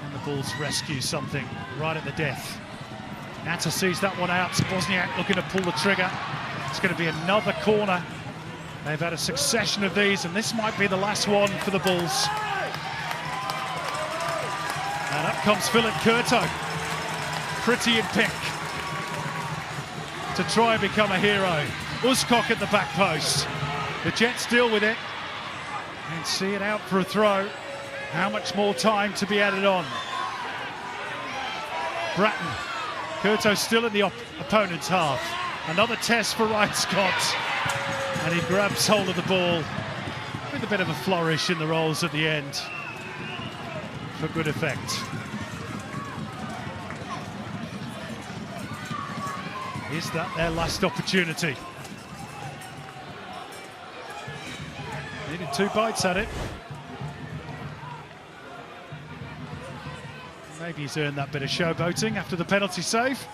And the Bulls rescue something right at the death. Nata sees that one out. Bosniak looking to pull the trigger. It's going to be another corner. They've had a succession of these, and this might be the last one for the Bulls. And up comes Philip Curto, pretty in pink, to try and become a hero. Uskok at the back post. The Jets deal with it and see it out for a throw. How much more time to be added on? Bratton. Curto still in the opponent's half. Another test for Ryan Scott. And he grabs hold of the ball with a bit of a flourish in the rolls at the end for good effect. Is that their last opportunity? Needed 2 bites at it. Maybe he's earned that bit of showboating after the penalty save.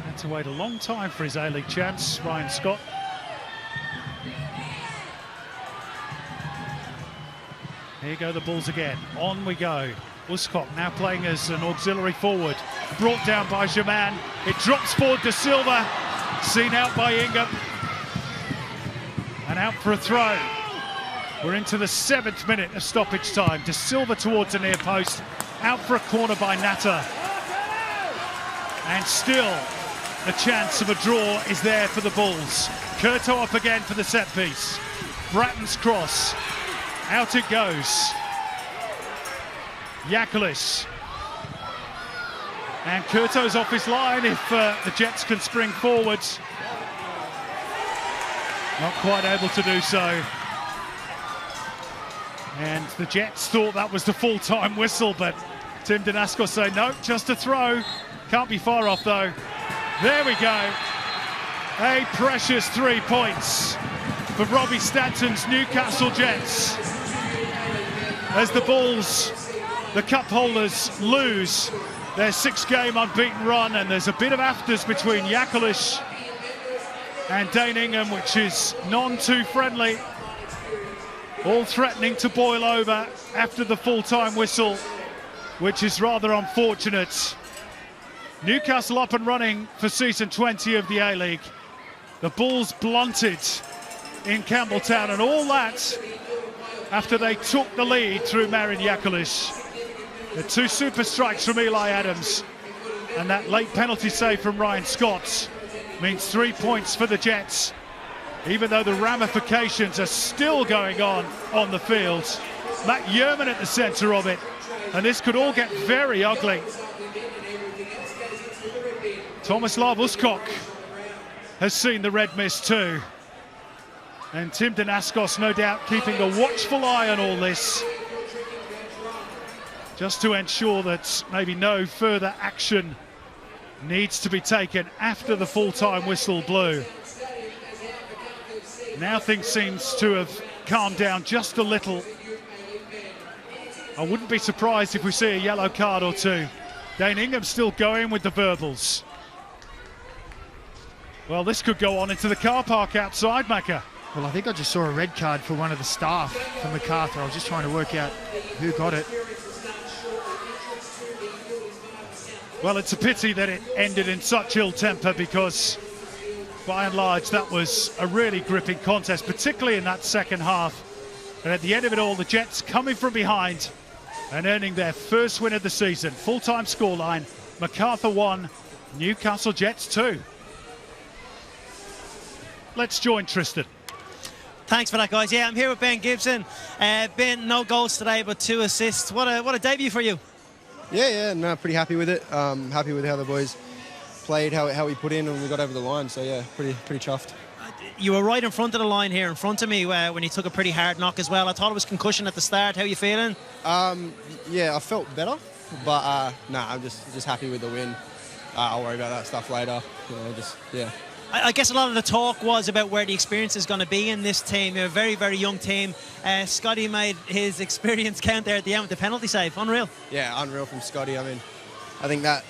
Had to wait a long time for his A-League chance, Ryan Scott. Here go the Bulls again. On we go. Uskok now playing as an auxiliary forward. Brought down by Germain. It drops forward to Silva. Seen out by Ingham. And out for a throw. We're into the 7th minute of stoppage time. De Silva towards the near post. Out for a corner by Natta. And still the chance of a draw is there for the Bulls. Curto up again for the set piece. Bratton's cross. Out it goes. Yakulis. And Curto's off his line if the Jets can spring forwards. Not quite able to do so. And the Jets thought that was the full-time whistle, but Tim Danaskos say, no, just a throw. Can't be far off, though. There we go. A precious 3 points for Robbie Stanton's Newcastle Jets. As the Bulls, the cup holders, lose their 6-game unbeaten run, and there's a bit of afters between Yakulis and Dane Ingham, which is none too friendly. All threatening to boil over after the full-time whistle, which is rather unfortunate. Newcastle up and running for season 20 of the A-League. The Bulls blunted in Campbelltown, and all that after they took the lead through Marin Yakulis. The 2 super strikes from Eli Adams and that late penalty save from Ryan Scott means 3 points for the Jets, even though the ramifications are still going on the field. Matt Yerman at the centre of it, and this could all get very ugly. Tomislav Uskok has seen the red mist too. And Tim Danaskos, no doubt, keeping a watchful eye on all this, just to ensure that maybe no further action needs to be taken after the full-time whistle blew. Now things seems to have calmed down just a little. I wouldn't be surprised if we see a yellow card or two. Dane Ingham still going with the verbals. Well, this could go on into the car park outside, Macca. Well, I think I just saw a red card for one of the staff from Macarthur. I was just trying to work out who got it. Well, it's a pity that it ended in such ill temper, because by and large that was a really gripping contest, particularly in that second half. And at the end of it all, the Jets coming from behind and earning their first win of the season. Full-time scoreline, Macarthur 1, Newcastle Jets 2. Let's join Tristan. Thanks for that, guys. Yeah, I'm here with Ben Gibson. Ben, no goals today, but 2 assists. What a debut for you. Yeah, no, pretty happy with it. Happy with how the boys played, how we put in, and we got over the line. So yeah, pretty chuffed. You were right in front of the line here, in front of me, when you took a pretty hard knock as well. I thought it was concussion at the start. How are you feeling? Yeah, I felt better, but I'm just happy with the win. I'll worry about that stuff later. Yeah. I guess a lot of the talk was about where the experience is going to be in this team. You're a very, very young team. Scotty made his experience count there at the end with the penalty save. Unreal. Yeah, unreal from Scotty. I mean, I think that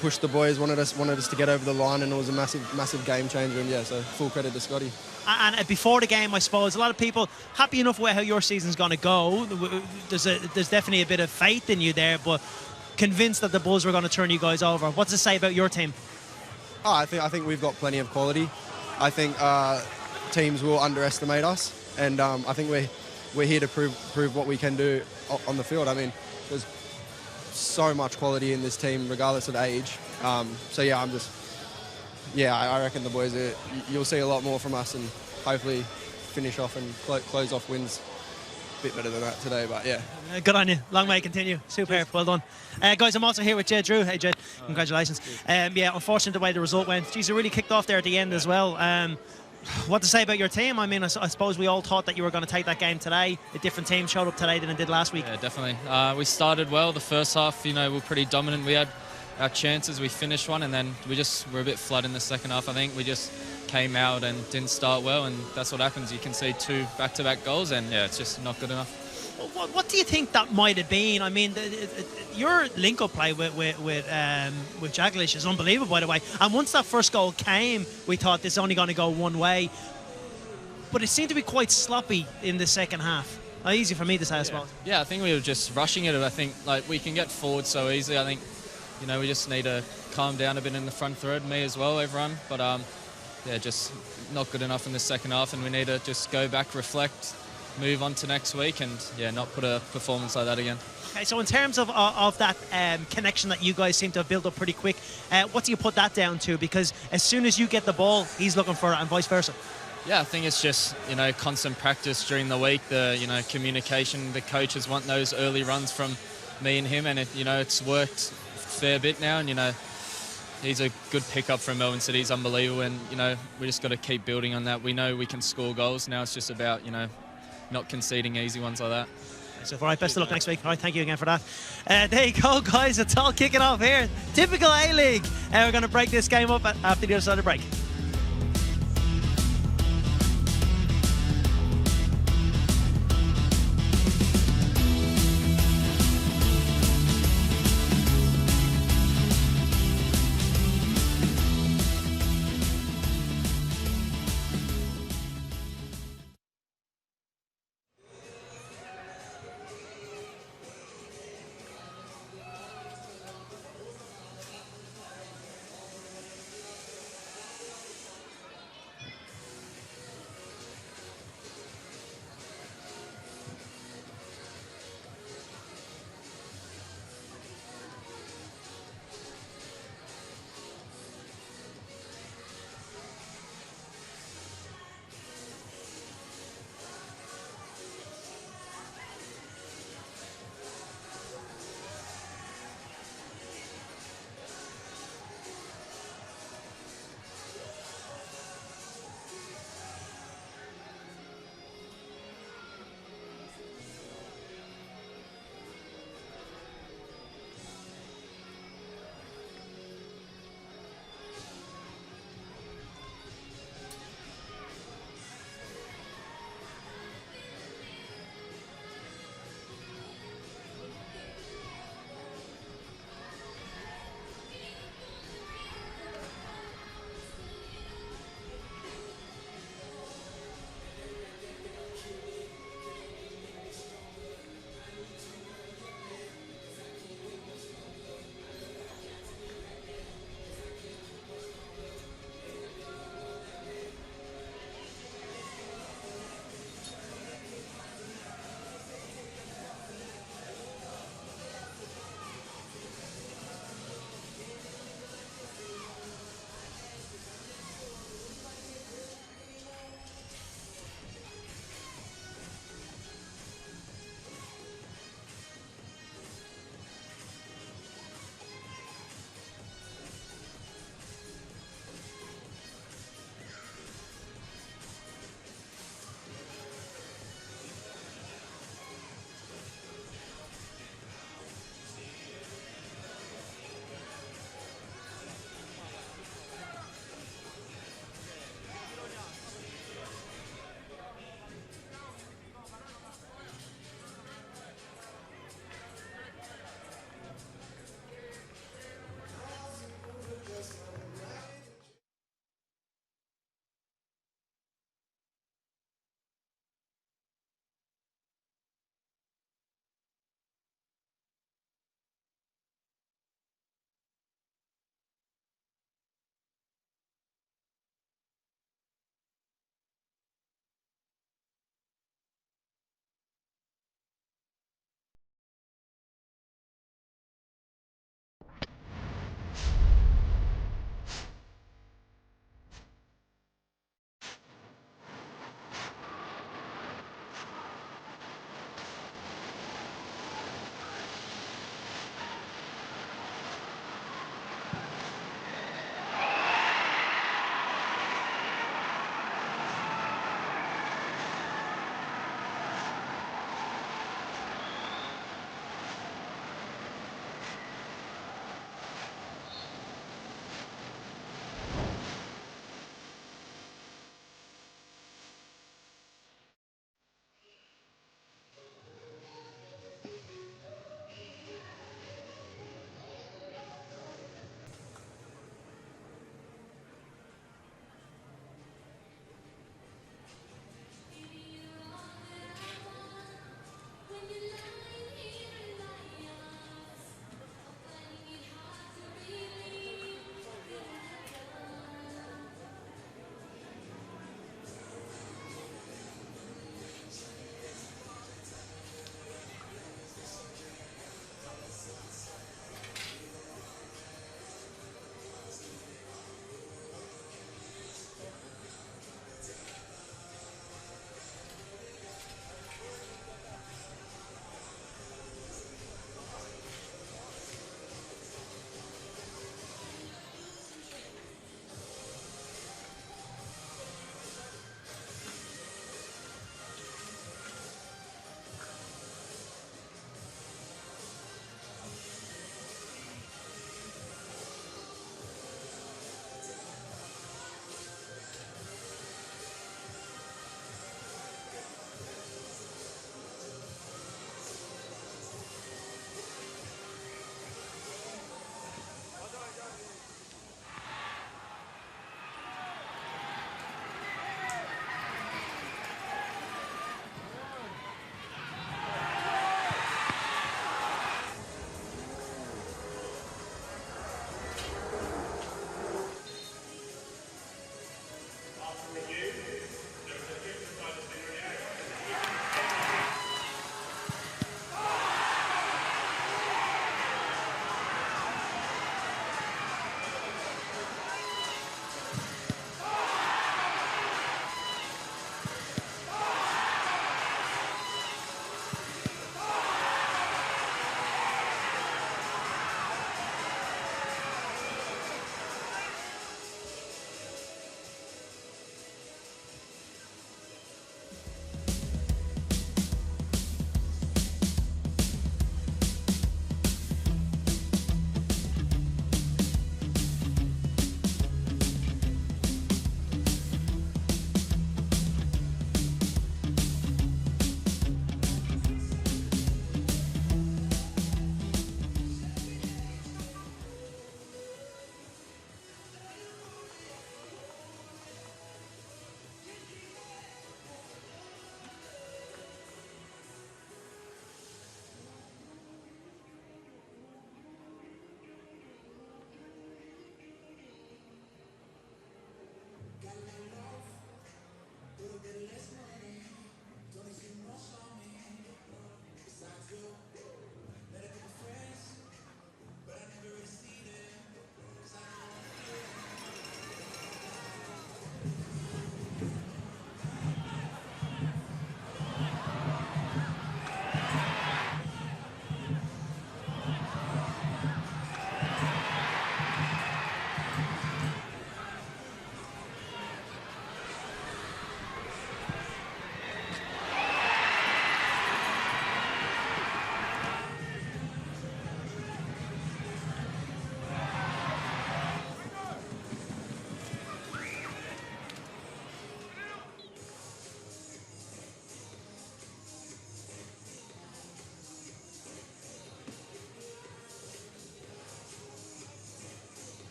pushed the boys, wanted us to get over the line, and it was a massive game changer. And yeah, so full credit to Scotty. And before the game, I suppose a lot of people happy enough with how your season's going to go. There's definitely a bit of faith in you there, but convinced that the Bulls were going to turn you guys over. What does it say about your team? I think we've got plenty of quality. I think teams will underestimate us, and I think we're here to prove what we can do on the field. I mean, there's so much quality in this team, regardless of age. So yeah, I reckon the boys you'll see a lot more from us, and hopefully finish off and close off wins a bit better than that today. But yeah. Good on you. Long way to continue. Superb. Well done. Guys, I'm also here with Jed Drew. Hey, Jed. Congratulations. Yeah, unfortunate the way the result went. Geez, it really kicked off there at the end as well. What to say about your team? I mean, I suppose we all thought that you were going to take that game today. A different team showed up today than it did last week. Yeah, definitely. We started well. The first half, we were pretty dominant. We had our chances. We finished one, and then we're a bit flat in the second half. I think we just came out and didn't start well, and that's what happens. You can see 2 back-to-back goals, and yeah, it's just not good enough. What do you think that might have been? I mean, your link-up play with Jaglish is unbelievable, by the way. And once that first goal came, we thought this is only going to go one way. But it seemed to be quite sloppy in the second half. Easy for me to say, I suppose. Yeah, I think we were just rushing it. I think we can get forward so easily. I think we just need to calm down a bit in the front third. Me as well, everyone. But yeah, just not good enough in the second half, and we need to just go back, reflect, move on to next week, and yeah, not put a performance like that again. Okay, so in terms of that connection that you guys seem to have built up pretty quick, what do you put that down to? Because as soon as you get the ball, he's looking for it, and vice versa. Yeah, I think it's just constant practice during the week. The communication. The coaches want those early runs from me and him, and it's worked a fair bit now. And he's a good pickup from Melbourne City. He's unbelievable, and we just got to keep building on that. We know we can score goals. Now it's just about not conceding easy ones like that. So, all right, best of luck next week. All right, thank you again for that. There you go, guys. It's all kicking off here. Typical A-League. We're going to break this game up after the other side of the break.